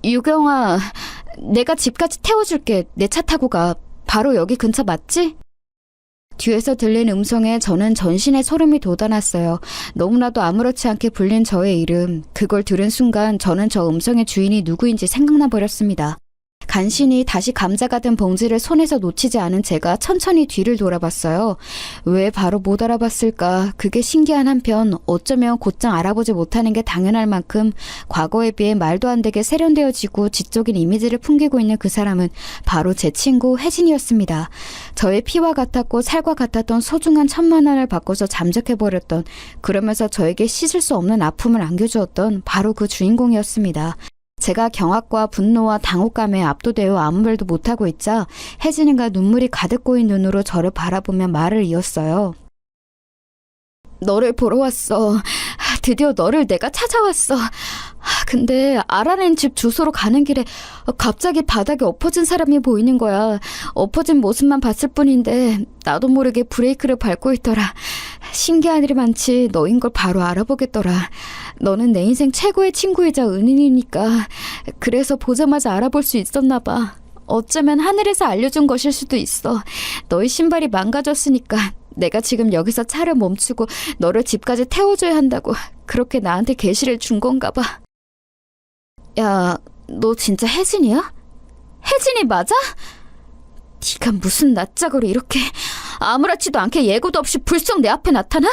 유경아, 내가 집까지 태워줄게. 내 차 타고 가. 바로 여기 근처 맞지? 뒤에서 들린 음성에 저는 전신에 소름이 돋아났어요. 너무나도 아무렇지 않게 불린 저의 이름. 그걸 들은 순간 저는 저 음성의 주인이 누구인지 생각나 버렸습니다. 간신히 다시 감자가 든 봉지를 손에서 놓치지 않은 제가 천천히 뒤를 돌아봤어요. 왜 바로 못 알아봤을까? 그게 신기한 한편 어쩌면 곧장 알아보지 못하는 게 당연할 만큼 과거에 비해 말도 안 되게 세련되어지고 지적인 이미지를 풍기고 있는 그 사람은 바로 제 친구 혜진이었습니다. 저의 피와 같았고 살과 같았던 소중한 1,000만 원을 바꿔서 잠적해버렸던, 그러면서 저에게 씻을 수 없는 아픔을 안겨주었던 바로 그 주인공이었습니다. 제가 경악과 분노와 당혹감에 압도되어 아무 말도 못하고 있자 혜진이가 눈물이 가득 고인 눈으로 저를 바라보며 말을 이었어요. 너를 보러 왔어. 드디어 너를 내가 찾아왔어. 근데 알아낸 집 주소로 가는 길에 갑자기 바닥에 엎어진 사람이 보이는 거야. 엎어진 모습만 봤을 뿐인데 나도 모르게 브레이크를 밟고 있더라. 신기한 일이 많지 너인 걸 바로 알아보겠더라. 너는 내 인생 최고의 친구이자 은인이니까 그래서 보자마자 알아볼 수 있었나 봐. 어쩌면 하늘에서 알려준 것일 수도 있어. 너의 신발이 망가졌으니까 내가 지금 여기서 차를 멈추고 너를 집까지 태워줘야 한다고 그렇게 나한테 계시를 준 건가 봐. 야, 너 진짜 혜진이야? 혜진이 맞아? 네가 무슨 낯짝으로 이렇게 아무렇지도 않게 예고도 없이 불쑥 내 앞에 나타나?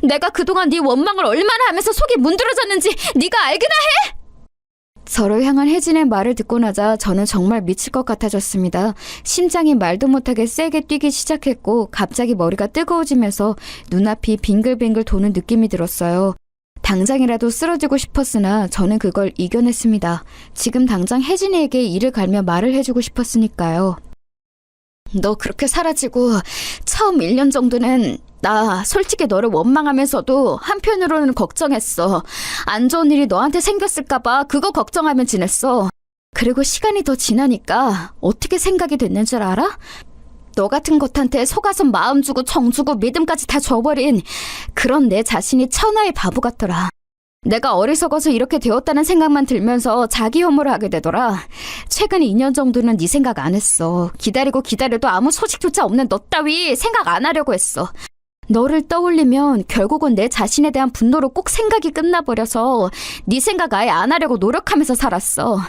내가 그동안 네 원망을 얼마나 하면서 속이 문드러졌는지 네가 알기나 해? 저를 향한 혜진의 말을 듣고 나자 저는 정말 미칠 것 같아졌습니다. 심장이 말도 못하게 세게 뛰기 시작했고 갑자기 머리가 뜨거워지면서 눈앞이 빙글빙글 도는 느낌이 들었어요. 당장이라도 쓰러지고 싶었으나 저는 그걸 이겨냈습니다. 지금 당장 혜진이에게 이를 갈며 말을 해주고 싶었으니까요. 너 그렇게 사라지고 처음 1년 정도는 나 솔직히 너를 원망하면서도 한편으로는 걱정했어. 안 좋은 일이 너한테 생겼을까봐 그거 걱정하면 지냈어. 그리고 시간이 더 지나니까 어떻게 생각이 됐는 줄 알아? 너 같은 것한테 속아서 마음 주고 정 주고 믿음까지 다 줘버린 그런 내 자신이 천하의 바보 같더라. 내가 어리석어서 이렇게 되었다는 생각만 들면서 자기 혐오를 하게 되더라. 최근 2년 정도는 네 생각 안 했어. 기다리고 기다려도 아무 소식조차 없는 너 따위 생각 안 하려고 했어. 너를 떠올리면 결국은 내 자신에 대한 분노로 꼭 생각이 끝나버려서 네 생각 아예 안 하려고 노력하면서 살았어.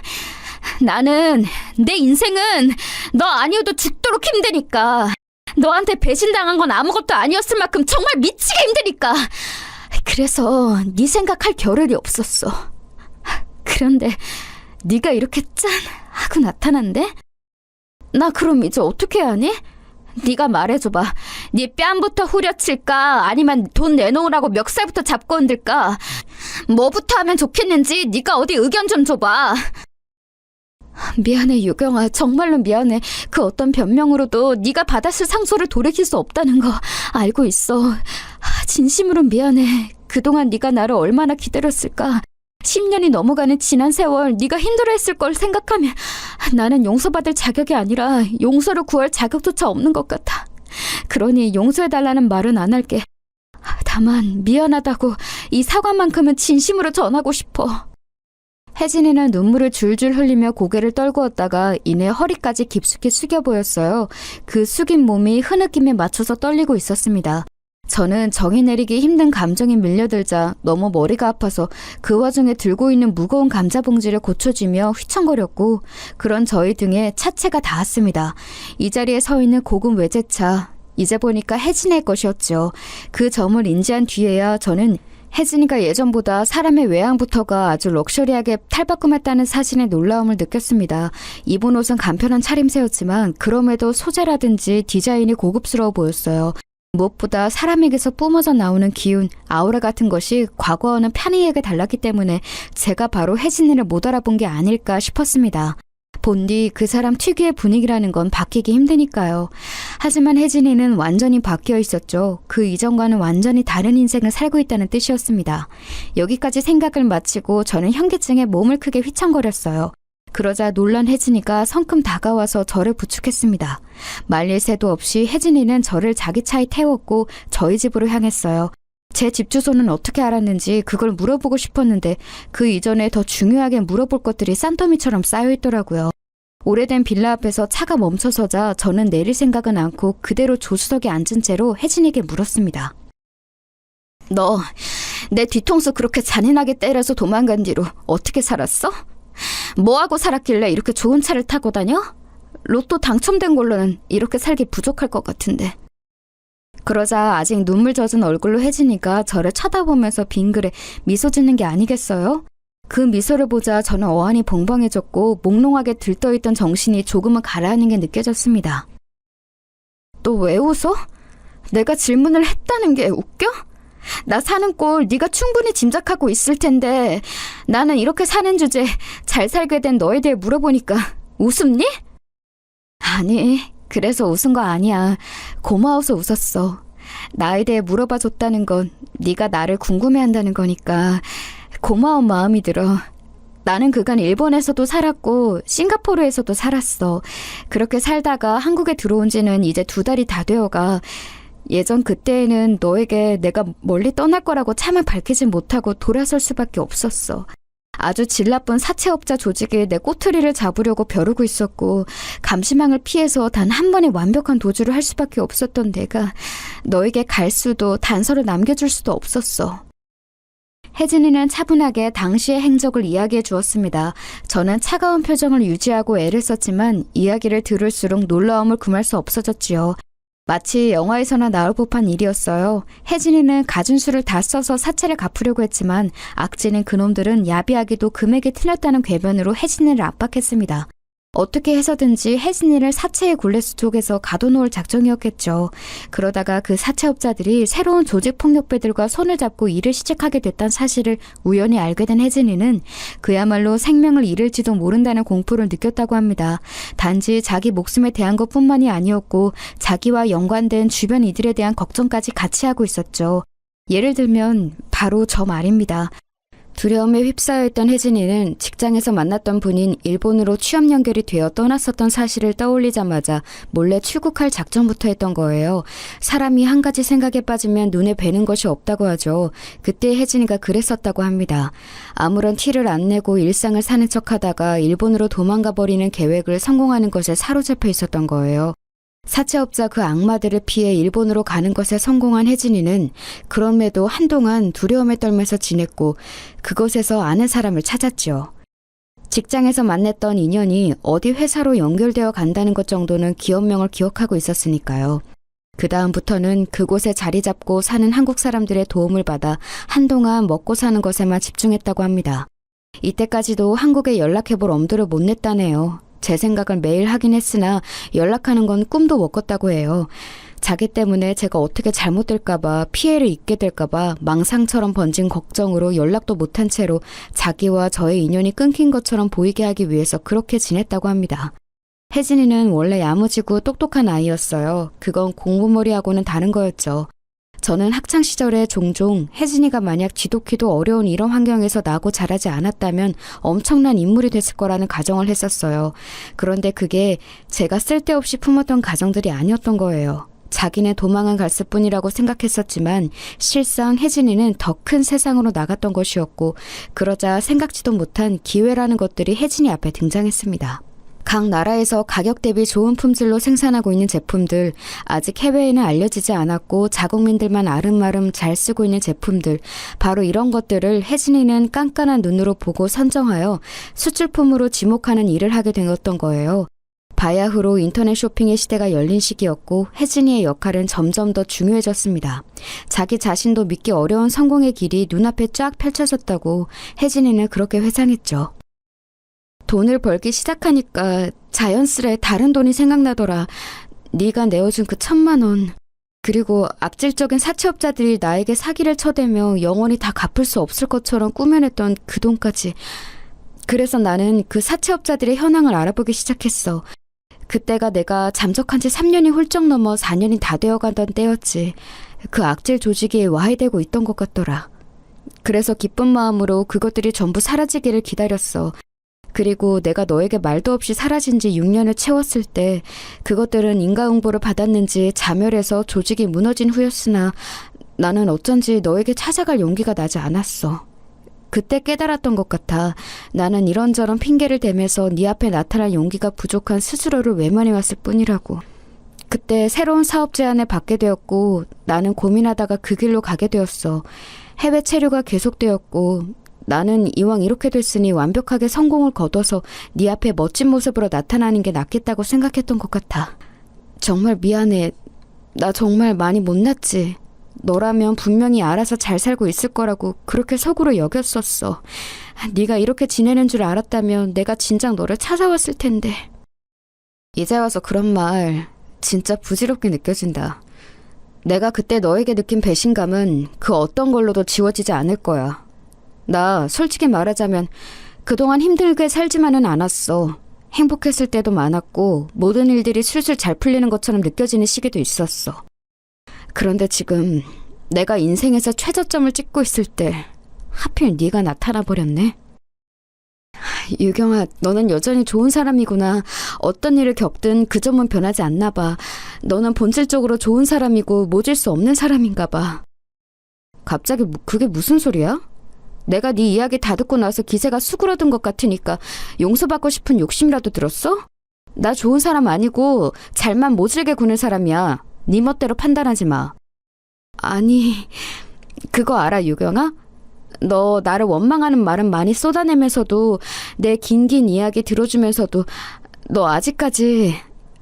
나는 내 인생은 너 아니어도 죽도록 힘드니까. 너한테 배신당한 건 아무것도 아니었을 만큼 정말 미치게 힘드니까. 그래서 네 생각할 겨를이 없었어. 그런데 네가 이렇게 짠 하고 나타난대? 나 그럼 이제 어떻게 해야 하니? 네가 말해줘봐. 네 뺨부터 후려칠까? 아니면 돈 내놓으라고 멱살부터 잡고 흔들까? 뭐부터 하면 좋겠는지 네가 어디 의견 좀 줘봐. 미안해 유경아, 정말로 미안해. 그 어떤 변명으로도 네가 받았을 상처를 돌이킬 수 없다는 거 알고 있어. 진심으로 미안해. 그동안 네가 나를 얼마나 기다렸을까. 10년이 넘어가는 지난 세월 네가 힘들어했을 걸 생각하면 나는 용서받을 자격이 아니라 용서를 구할 자격조차 없는 것 같아. 그러니 용서해달라는 말은 안 할게. 다만 미안하다고 이 사과만큼은 진심으로 전하고 싶어. 혜진이는 눈물을 줄줄 흘리며 고개를 떨구었다가 이내 허리까지 깊숙이 숙여 보였어요. 그 숙인 몸이 흐느낌에 맞춰서 떨리고 있었습니다. 저는 정이 내리기 힘든 감정이 밀려들자 너무 머리가 아파서 그 와중에 들고 있는 무거운 감자 봉지를 고쳐주며 휘청거렸고, 그런 저희 등에 차체가 닿았습니다. 이 자리에 서 있는 고급 외제차, 이제 보니까 혜진의 것이었죠. 그 점을 인지한 뒤에야 저는 혜진이가 예전보다 사람의 외양부터가 아주 럭셔리하게 탈바꿈했다는 사실에 놀라움을 느꼈습니다. 입은 옷은 간편한 차림새였지만 그럼에도 소재라든지 디자인이 고급스러워 보였어요. 무엇보다 사람에게서 뿜어져 나오는 기운, 아우라 같은 것이 과거와는 편이하게 달랐기 때문에 제가 바로 혜진이를 못 알아본 게 아닐까 싶었습니다. 본디 그 사람 특유의 분위기라는 건 바뀌기 힘드니까요. 하지만 혜진이는 완전히 바뀌어 있었죠. 그 이전과는 완전히 다른 인생을 살고 있다는 뜻이었습니다. 여기까지 생각을 마치고 저는 현기증에 몸을 크게 휘청거렸어요. 그러자 놀란 혜진이가 성큼 다가와서 저를 부축했습니다. 말릴 새도 없이 혜진이는 저를 자기 차에 태웠고 저희 집으로 향했어요. 제 집 주소는 어떻게 알았는지 그걸 물어보고 싶었는데 그 이전에 더 중요하게 물어볼 것들이 산더미처럼 쌓여있더라고요. 오래된 빌라 앞에서 차가 멈춰서자 저는 내릴 생각은 않고 그대로 조수석에 앉은 채로 혜진에게 물었습니다. 너 내 뒤통수 그렇게 잔인하게 때려서 도망간 뒤로 어떻게 살았어? 뭐하고 살았길래 이렇게 좋은 차를 타고 다녀? 로또 당첨된 걸로는 이렇게 살기 부족할 것 같은데. 그러자 아직 눈물 젖은 얼굴로 혜진이가 저를 쳐다보면서 빙그레 미소 짓는 게 아니겠어요? 그 미소를 보자 저는 어안이 벙벙해졌고 몽롱하게 들떠있던 정신이 조금은 가라앉는 게 느껴졌습니다. 너 왜 웃어? 내가 질문을 했다는 게 웃겨? 나 사는 꼴 네가 충분히 짐작하고 있을 텐데 나는 이렇게 사는 주제 잘 살게 된 너에 대해 물어보니까 웃음니? 아니, 그래서 웃은 거 아니야. 고마워서 웃었어. 나에 대해 물어봐 줬다는 건 네가 나를 궁금해한다는 거니까 고마운 마음이 들어. 나는 그간 일본에서도 살았고 싱가포르에서도 살았어. 그렇게 살다가 한국에 들어온 지는 이제 2달이 다 되어가. 예전 그때에는 너에게 내가 멀리 떠날 거라고 차마 밝히지 못하고 돌아설 수밖에 없었어. 아주 질 나쁜 사채업자 조직이 내 꼬투리를 잡으려고 벼르고 있었고 감시망을 피해서 단 한 번의 완벽한 도주를 할 수밖에 없었던 내가 너에게 갈 수도 단서를 남겨줄 수도 없었어. 혜진이는 차분하게 당시의 행적을 이야기해 주었습니다. 저는 차가운 표정을 유지하고 애를 썼지만 이야기를 들을수록 놀라움을 금할 수 없어졌지요. 마치 영화에서나 나올 법한 일이었어요. 혜진이는 가진 수를 다 써서 사채를 갚으려고 했지만 악질인 그놈들은 야비하게도 금액이 틀렸다는 궤변으로 혜진이를 압박했습니다. 어떻게 해서든지 혜진이를 사채의 굴레수 속에서 가둬놓을 작정이었겠죠. 그러다가 그 사채업자들이 새로운 조직폭력배들과 손을 잡고 일을 시작하게 됐다는 사실을 우연히 알게 된 혜진이는 그야말로 생명을 잃을지도 모른다는 공포를 느꼈다고 합니다. 단지 자기 목숨에 대한 것뿐만이 아니었고 자기와 연관된 주변 이들에 대한 걱정까지 같이 하고 있었죠. 예를 들면 바로 저 말입니다. 두려움에 휩싸여 있던 혜진이는 직장에서 만났던 분인 일본으로 취업 연결이 되어 떠났었던 사실을 떠올리자마자 몰래 출국할 작정부터 했던 거예요. 사람이 한 가지 생각에 빠지면 눈에 뵈는 것이 없다고 하죠. 그때 혜진이가 그랬었다고 합니다. 아무런 티를 안 내고 일상을 사는 척하다가 일본으로 도망가 버리는 계획을 성공하는 것에 사로잡혀 있었던 거예요. 사채업자 그 악마들을 피해 일본으로 가는 것에 성공한 혜진이는 그럼에도 한동안 두려움에 떨면서 지냈고 그곳에서 아는 사람을 찾았죠. 직장에서 만났던 인연이 어디 회사로 연결되어 간다는 것 정도는 기업명을 기억하고 있었으니까요. 그 다음부터는 그곳에 자리 잡고 사는 한국 사람들의 도움을 받아 한동안 먹고 사는 것에만 집중했다고 합니다. 이때까지도 한국에 연락해볼 엄두를 못 냈다네요. 제 생각을 매일 하긴 했으나 연락하는 건 꿈도 못 꿨다고 해요. 자기 때문에 제가 어떻게 잘못될까봐, 피해를 입게 될까봐 망상처럼 번진 걱정으로 연락도 못한 채로 자기와 저의 인연이 끊긴 것처럼 보이게 하기 위해서 그렇게 지냈다고 합니다. 혜진이는 원래 야무지고 똑똑한 아이였어요. 그건 공부머리하고는 다른 거였죠. 저는 학창시절에 종종 혜진이가 만약 지독히도 어려운 이런 환경에서 나고 자라지 않았다면 엄청난 인물이 됐을 거라는 가정을 했었어요. 그런데 그게 제가 쓸데없이 품었던 가정들이 아니었던 거예요. 자기네 도망은 갔을 뿐이라고 생각했었지만 실상 혜진이는 더 큰 세상으로 나갔던 것이었고, 그러자 생각지도 못한 기회라는 것들이 혜진이 앞에 등장했습니다. 각 나라에서 가격 대비 좋은 품질로 생산하고 있는 제품들, 아직 해외에는 알려지지 않았고 자국민들만 아름아름 잘 쓰고 있는 제품들, 바로 이런 것들을 혜진이는 깐깐한 눈으로 보고 선정하여 수출품으로 지목하는 일을 하게 되었던 거예요. 바야흐로 인터넷 쇼핑의 시대가 열린 시기였고 혜진이의 역할은 점점 더 중요해졌습니다. 자기 자신도 믿기 어려운 성공의 길이 눈앞에 쫙 펼쳐졌다고 혜진이는 그렇게 회상했죠. 돈을 벌기 시작하니까 자연스레 다른 돈이 생각나더라. 네가 내어준 그 1,000만 원. 그리고 악질적인 사채업자들이 나에게 사기를 쳐대며 영원히 다 갚을 수 없을 것처럼 꾸며냈던 그 돈까지. 그래서 나는 그 사채업자들의 현황을 알아보기 시작했어. 그때가 내가 잠적한 지 3년이 훌쩍 넘어 4년이 다 되어가던 때였지. 그 악질 조직이 와해되고 있던 것 같더라. 그래서 기쁜 마음으로 그것들이 전부 사라지기를 기다렸어. 그리고 내가 너에게 말도 없이 사라진 지 6년을 채웠을 때 그것들은 인과응보를 받았는지 자멸해서 조직이 무너진 후였으나 나는 어쩐지 너에게 찾아갈 용기가 나지 않았어. 그때 깨달았던 것 같아. 나는 이런저런 핑계를 대면서 네 앞에 나타날 용기가 부족한 스스로를 외면해왔을 뿐이라고. 그때 새로운 사업 제안을 받게 되었고 나는 고민하다가 그 길로 가게 되었어. 해외 체류가 계속되었고 나는 이왕 이렇게 됐으니 완벽하게 성공을 거둬서 네 앞에 멋진 모습으로 나타나는 게 낫겠다고 생각했던 것 같아. 정말 미안해. 나 정말 많이 못났지. 너라면 분명히 알아서 잘 살고 있을 거라고 그렇게 속으로 여겼었어. 네가 이렇게 지내는 줄 알았다면 내가 진작 너를 찾아왔을 텐데. 이제 와서 그런 말 진짜 부질없게 느껴진다. 내가 그때 너에게 느낀 배신감은 그 어떤 걸로도 지워지지 않을 거야. 나 솔직히 말하자면 그동안 힘들게 살지만은 않았어. 행복했을 때도 많았고 모든 일들이 술술 잘 풀리는 것처럼 느껴지는 시기도 있었어. 그런데 지금 내가 인생에서 최저점을 찍고 있을 때 하필 네가 나타나 버렸네. 유경아, 너는 여전히 좋은 사람이구나. 어떤 일을 겪든 그 점은 변하지 않나 봐. 너는 본질적으로 좋은 사람이고 모질 수 없는 사람인가 봐. 갑자기 그게 무슨 소리야? 내가 네 이야기 다 듣고 나서 기세가 수그러든 것 같으니까 용서받고 싶은 욕심이라도 들었어? 나 좋은 사람 아니고 잘만 모질게 구는 사람이야. 네 멋대로 판단하지 마. 아니, 그거 알아, 유경아? 너 나를 원망하는 말은 많이 쏟아내면서도 내 긴긴 이야기 들어주면서도 너 아직까지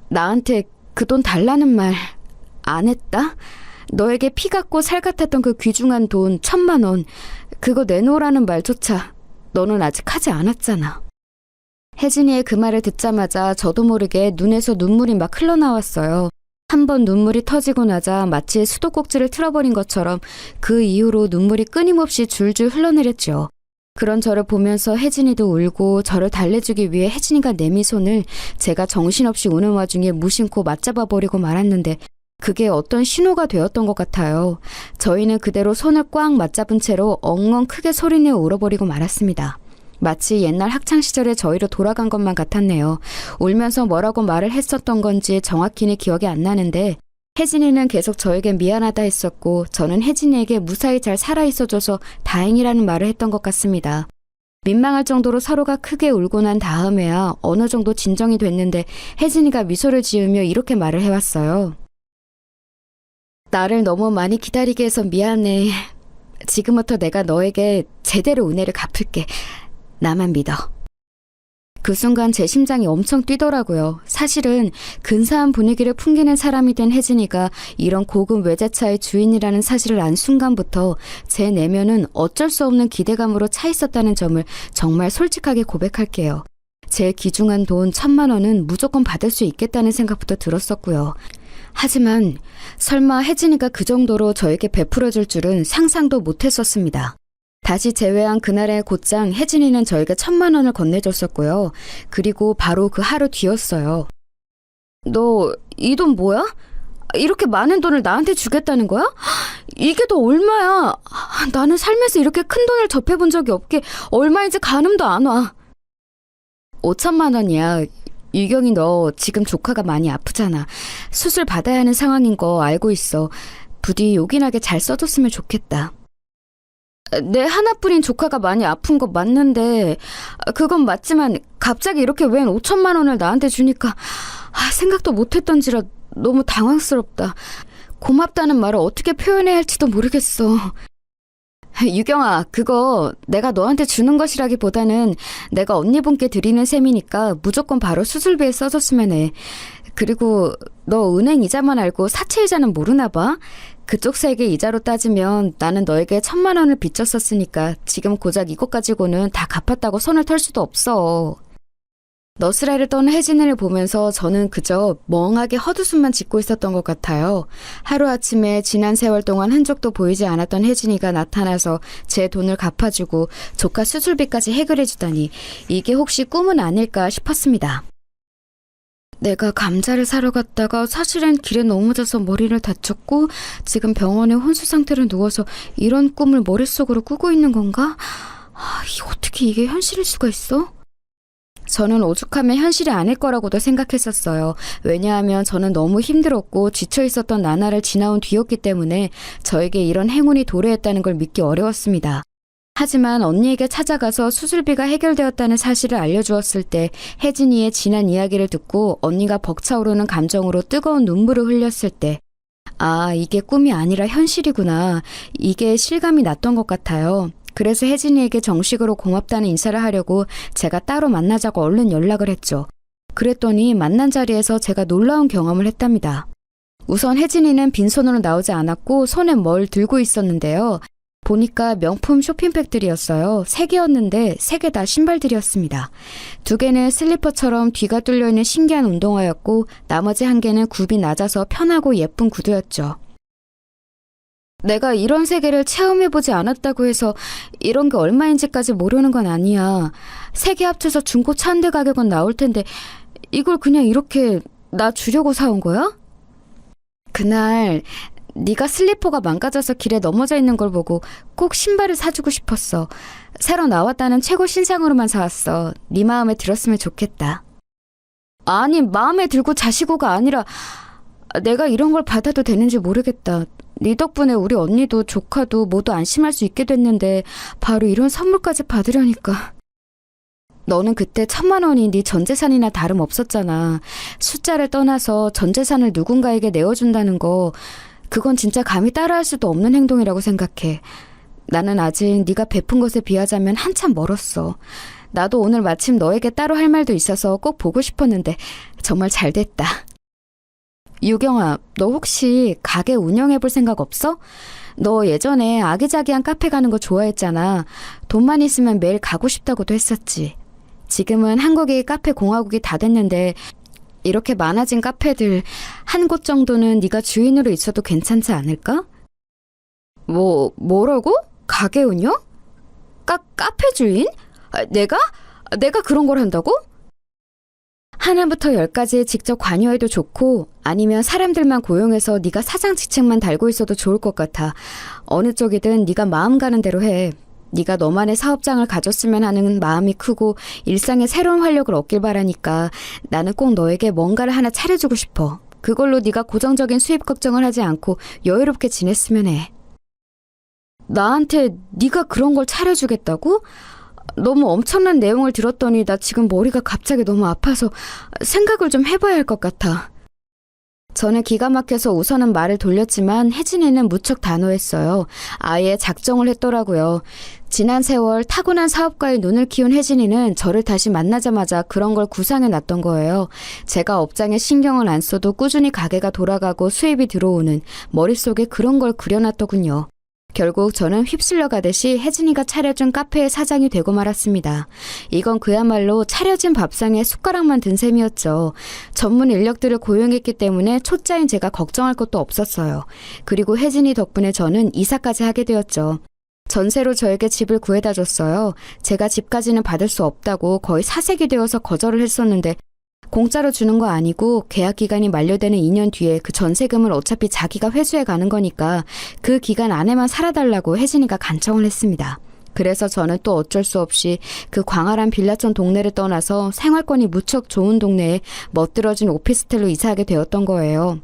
나한테 그 돈 달라는 말 안 했다? 너에게 피 같고 살 같았던 그 귀중한 돈 1,000만 원, 그거 내놓으라는 말조차 너는 아직 하지 않았잖아. 혜진이의 그 말을 듣자마자 저도 모르게 눈에서 눈물이 막 흘러나왔어요. 한 번 눈물이 터지고 나자 마치 수도꼭지를 틀어버린 것처럼 그 이후로 눈물이 끊임없이 줄줄 흘러내렸죠. 그런 저를 보면서 혜진이도 울고 저를 달래주기 위해 혜진이가 내민 손을 제가 정신없이 우는 와중에 무심코 맞잡아버리고 말았는데 그게 어떤 신호가 되었던 것 같아요. 저희는 그대로 손을 꽉 맞잡은 채로 엉엉 크게 소리내어 울어버리고 말았습니다. 마치 옛날 학창시절에 저희로 돌아간 것만 같았네요. 울면서 뭐라고 말을 했었던 건지 정확히는 기억이 안 나는데 혜진이는 계속 저에게 미안하다 했었고 저는 혜진이에게 무사히 잘 살아있어줘서 다행이라는 말을 했던 것 같습니다. 민망할 정도로 서로가 크게 울고 난 다음에야 어느 정도 진정이 됐는데 혜진이가 미소를 지으며 이렇게 말을 해왔어요. 나를 너무 많이 기다리게 해서 미안해. 지금부터 내가 너에게 제대로 은혜를 갚을게. 나만 믿어. 그 순간 제 심장이 엄청 뛰더라고요. 사실은 근사한 분위기를 풍기는 사람이 된 혜진이가 이런 고급 외제차의 주인이라는 사실을 안 순간부터 제 내면은 어쩔 수 없는 기대감으로 차 있었다는 점을 정말 솔직하게 고백할게요. 제 귀중한 돈 1,000만 원은 무조건 받을 수 있겠다는 생각부터 들었었고요. 하지만 설마 혜진이가 그 정도로 저에게 베풀어줄 줄은 상상도 못했었습니다. 다시 재회한 그날에 곧장 혜진이는 저에게 1,000만 원을 건네줬었고요. 그리고 바로 그 하루 뒤였어요. 너 이 돈 뭐야? 이렇게 많은 돈을 나한테 주겠다는 거야? 이게 더 얼마야? 나는 살면서 이렇게 큰 돈을 접해본 적이 없게 얼마인지 가늠도 안 와. 5,000만 원이야. 유경이 너 지금 조카가 많이 아프잖아. 수술 받아야 하는 상황인 거 알고 있어. 부디 요긴하게 잘 써줬으면 좋겠다. 내 하나뿐인 조카가 많이 아픈 거 맞는데 그건 맞지만 갑자기 이렇게 웬 5,000만 원을 나한테 주니까 생각도 못했던지라 너무 당황스럽다. 고맙다는 말을 어떻게 표현해야 할지도 모르겠어. 유경아, 그거 내가 너한테 주는 것이라기보다는 내가 언니분께 드리는 셈이니까 무조건 바로 수술비에 써줬으면 해. 그리고 너 은행 이자만 알고 사채 이자는 모르나 봐? 그쪽 세계 이자로 따지면 나는 너에게 1,000만 원을 빚졌었으니까 지금 고작 이것 가지고는 다 갚았다고 손을 털 수도 없어. 너스레를 떠는 혜진이를 보면서 저는 그저 멍하게 헛웃음만 짓고 있었던 것 같아요. 하루아침에 지난 세월 동안 흔적도 보이지 않았던 혜진이가 나타나서 제 돈을 갚아주고 조카 수술비까지 해결해주다니 이게 혹시 꿈은 아닐까 싶었습니다. 내가 감자를 사러 갔다가 사실은 길에 넘어져서 머리를 다쳤고 지금 병원에 혼수 상태로 누워서 이런 꿈을 머릿속으로 꾸고 있는 건가? 어떻게 이게 현실일 수가 있어? 저는 오죽하면 현실이 아닐 거라고도 생각했었어요. 왜냐하면 저는 너무 힘들었고 지쳐 있었던 나날을 지나온 뒤였기 때문에 저에게 이런 행운이 도래했다는 걸 믿기 어려웠습니다. 하지만 언니에게 찾아가서 수술비가 해결되었다는 사실을 알려주었을 때 혜진이의 지난 이야기를 듣고 언니가 벅차오르는 감정으로 뜨거운 눈물을 흘렸을 때 이게 꿈이 아니라 현실이구나. 이게 실감이 났던 것 같아요. 그래서 혜진이에게 정식으로 고맙다는 인사를 하려고 제가 따로 만나자고 얼른 연락을 했죠. 그랬더니 만난 자리에서 제가 놀라운 경험을 했답니다. 우선 혜진이는 빈손으로 나오지 않았고 손에 뭘 들고 있었는데요. 보니까 명품 쇼핑백들이었어요. 3개였는데 3개 다 신발들이었습니다. 2개는 슬리퍼처럼 뒤가 뚫려있는 신기한 운동화였고 나머지 1개는 굽이 낮아서 편하고 예쁜 구두였죠. 내가 이런 세계를 체험해보지 않았다고 해서 이런 게 얼마인지까지 모르는 건 아니야. 3개 합쳐서 중고차 한 대 가격은 나올 텐데 이걸 그냥 이렇게 나 주려고 사온 거야? 그날 네가 슬리퍼가 망가져서 길에 넘어져 있는 걸 보고 꼭 신발을 사주고 싶었어. 새로 나왔다는 최고 신상으로만 사왔어. 네 마음에 들었으면 좋겠다. 아니, 마음에 들고 자시고가 아니라 내가 이런 걸 받아도 되는지 모르겠다. 네 덕분에 우리 언니도 조카도 모두 안심할 수 있게 됐는데 바로 이런 선물까지 받으려니까. 너는 그때 1,000만 원이 네 전재산이나 다름없었잖아. 숫자를 떠나서 전재산을 누군가에게 내어준다는 거 그건 진짜 감히 따라할 수도 없는 행동이라고 생각해. 나는 아직 네가 베푼 것에 비하자면 한참 멀었어. 나도 오늘 마침 너에게 따로 할 말도 있어서 꼭 보고 싶었는데 정말 잘 됐다. 유경아, 너 혹시 가게 운영해볼 생각 없어? 너 예전에 아기자기한 카페 가는 거 좋아했잖아. 돈만 있으면 매일 가고 싶다고도 했었지. 지금은 한국이 카페 공화국이 다 됐는데 이렇게 많아진 카페들 한 곳 정도는 네가 주인으로 있어도 괜찮지 않을까? 뭐라고? 가게 운영? 카페 주인? 내가 그런 걸 한다고? 하나부터 10까지에 직접 관여해도 좋고 아니면 사람들만 고용해서 네가 사장 직책만 달고 있어도 좋을 것 같아. 어느 쪽이든 네가 마음 가는 대로 해. 네가 너만의 사업장을 가졌으면 하는 마음이 크고 일상에 새로운 활력을 얻길 바라니까 나는 꼭 너에게 뭔가를 하나 차려주고 싶어. 그걸로 네가 고정적인 수입 걱정을 하지 않고 여유롭게 지냈으면 해. 나한테 네가 그런 걸 차려주겠다고? 너무 엄청난 내용을 들었더니 나 지금 머리가 갑자기 너무 아파서 생각을 좀 해봐야 할 것 같아. 저는 기가 막혀서 우선은 말을 돌렸지만 혜진이는 무척 단호했어요. 아예 작정을 했더라고요. 지난 세월 타고난 사업가의 눈을 키운 혜진이는 저를 다시 만나자마자 그런 걸 구상해 놨던 거예요. 제가 업장에 신경을 안 써도 꾸준히 가게가 돌아가고 수입이 들어오는 머릿속에 그런 걸 그려놨더군요. 결국 저는 휩쓸려 가듯이 혜진이가 차려준 카페의 사장이 되고 말았습니다. 이건 그야말로 차려진 밥상에 숟가락만 든 셈이었죠. 전문 인력들을 고용했기 때문에 초짜인 제가 걱정할 것도 없었어요. 그리고 혜진이 덕분에 저는 이사까지 하게 되었죠. 전세로 저에게 집을 구해다 줬어요. 제가 집까지는 받을 수 없다고 거의 사색이 되어서 거절을 했었는데 공짜로 주는 거 아니고 계약 기간이 만료되는 2년 뒤에 그 전세금을 어차피 자기가 회수해 가는 거니까 그 기간 안에만 살아달라고 혜진이가 간청을 했습니다. 그래서 저는 또 어쩔 수 없이 그 광활한 빌라촌 동네를 떠나서 생활권이 무척 좋은 동네에 멋들어진 오피스텔로 이사하게 되었던 거예요.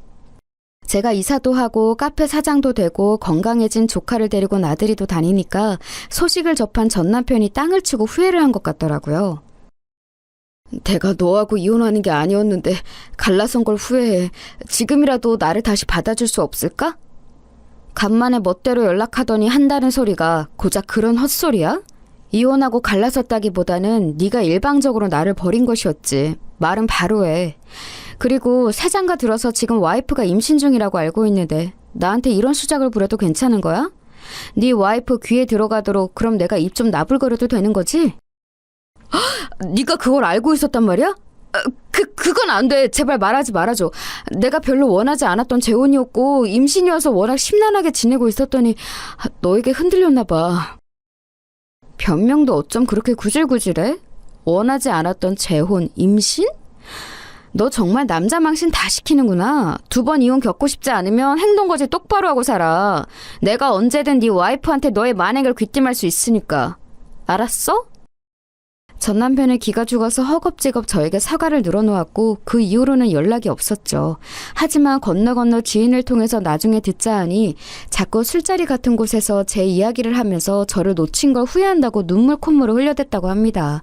제가 이사도 하고 카페 사장도 되고 건강해진 조카를 데리고 나들이도 다니니까 소식을 접한 전 남편이 땅을 치고 후회를 한 것 같더라고요. 내가 너하고 이혼하는 게 아니었는데 갈라선 걸 후회해. 지금이라도 나를 다시 받아줄 수 없을까? 간만에 멋대로 연락하더니 한다는 소리가 고작 그런 헛소리야? 이혼하고 갈라섰다기보다는 네가 일방적으로 나를 버린 것이었지. 말은 바로 해. 그리고 새장가 들어서 지금 와이프가 임신 중이라고 알고 있는데 나한테 이런 수작을 부려도 괜찮은 거야? 네 와이프 귀에 들어가도록 그럼 내가 입 좀 나불거려도 되는 거지? 네가 그걸 알고 있었단 말이야? 그건 안 돼. 제발 말하지 말아줘. 내가 별로 원하지 않았던 재혼이었고 임신이어서 워낙 심란하게 지내고 있었더니 너에게 흔들렸나 봐. 변명도 어쩜 그렇게 구질구질해? 원하지 않았던 재혼, 임신? 너 정말 남자 망신 다 시키는구나. 2번 이혼 겪고 싶지 않으면 행동거지 똑바로 하고 살아. 내가 언제든 네 와이프한테 너의 만행을 귀띔할 수 있으니까. 알았어? 전 남편의 기가 죽어서 허겁지겁 저에게 사과를 늘어놓았고 그 이후로는 연락이 없었죠. 하지만 건너 지인을 통해서 나중에 듣자 하니 자꾸 술자리 같은 곳에서 제 이야기를 하면서 저를 놓친 걸 후회한다고 눈물 콧물을 흘려댔다고 합니다.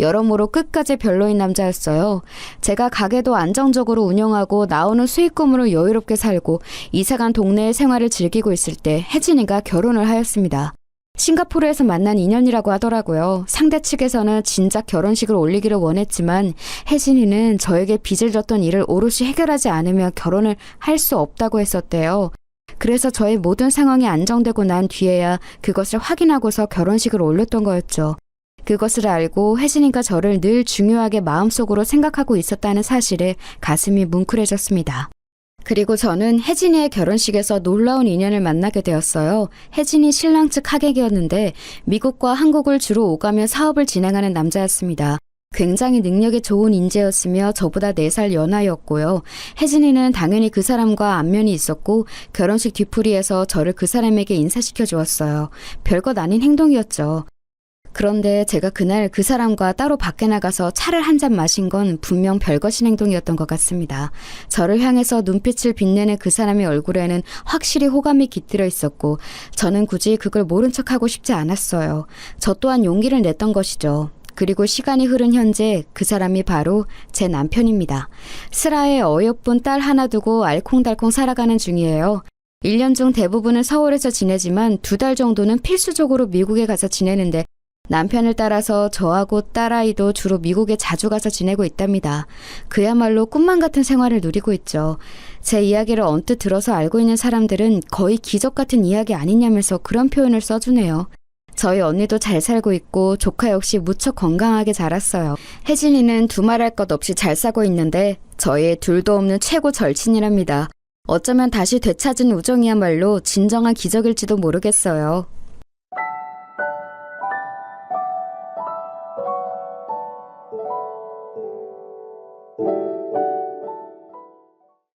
여러모로 끝까지 별로인 남자였어요. 제가 가게도 안정적으로 운영하고 나오는 수익금으로 여유롭게 살고 이사간 동네의 생활을 즐기고 있을 때 혜진이가 결혼을 하였습니다. 싱가포르에서 만난 인연이라고 하더라고요. 상대 측에서는 진작 결혼식을 올리기를 원했지만 혜진이는 저에게 빚을 졌던 일을 오롯이 해결하지 않으면 결혼을 할 수 없다고 했었대요. 그래서 저의 모든 상황이 안정되고 난 뒤에야 그것을 확인하고서 결혼식을 올렸던 거였죠. 그것을 알고 혜진이가 저를 늘 중요하게 마음속으로 생각하고 있었다는 사실에 가슴이 뭉클해졌습니다. 그리고 저는 혜진이의 결혼식에서 놀라운 인연을 만나게 되었어요. 혜진이 신랑 측 하객이었는데 미국과 한국을 주로 오가며 사업을 진행하는 남자였습니다. 굉장히 능력이 좋은 인재였으며 저보다 4살 연하였고요. 혜진이는 당연히 그 사람과 안면이 있었고 결혼식 뒤풀이에서 저를 그 사람에게 인사시켜 주었어요. 별것 아닌 행동이었죠. 그런데 제가 그날 그 사람과 따로 밖에 나가서 차를 한 잔 마신 건 분명 별것인 행동이었던 것 같습니다. 저를 향해서 눈빛을 빛내는 그 사람의 얼굴에는 확실히 호감이 깃들어 있었고 저는 굳이 그걸 모른 척하고 싶지 않았어요. 저 또한 용기를 냈던 것이죠. 그리고 시간이 흐른 현재 그 사람이 바로 제 남편입니다. 슬하에 어여쁜 딸 하나 두고 알콩달콩 살아가는 중이에요. 1년 중 대부분은 서울에서 지내지만 2달 정도는 필수적으로 미국에 가서 지내는데 남편을 따라서 저하고 딸아이도 주로 미국에 자주 가서 지내고 있답니다. 그야말로 꿈만 같은 생활을 누리고 있죠. 제 이야기를 언뜻 들어서 알고 있는 사람들은 거의 기적 같은 이야기 아니냐면서 그런 표현을 써주네요. 저희 언니도 잘 살고 있고 조카 역시 무척 건강하게 자랐어요. 혜진이는 두말할 것 없이 잘 사고 있는데 저희의 둘도 없는 최고 절친이랍니다. 어쩌면 다시 되찾은 우정이야말로 진정한 기적일지도 모르겠어요.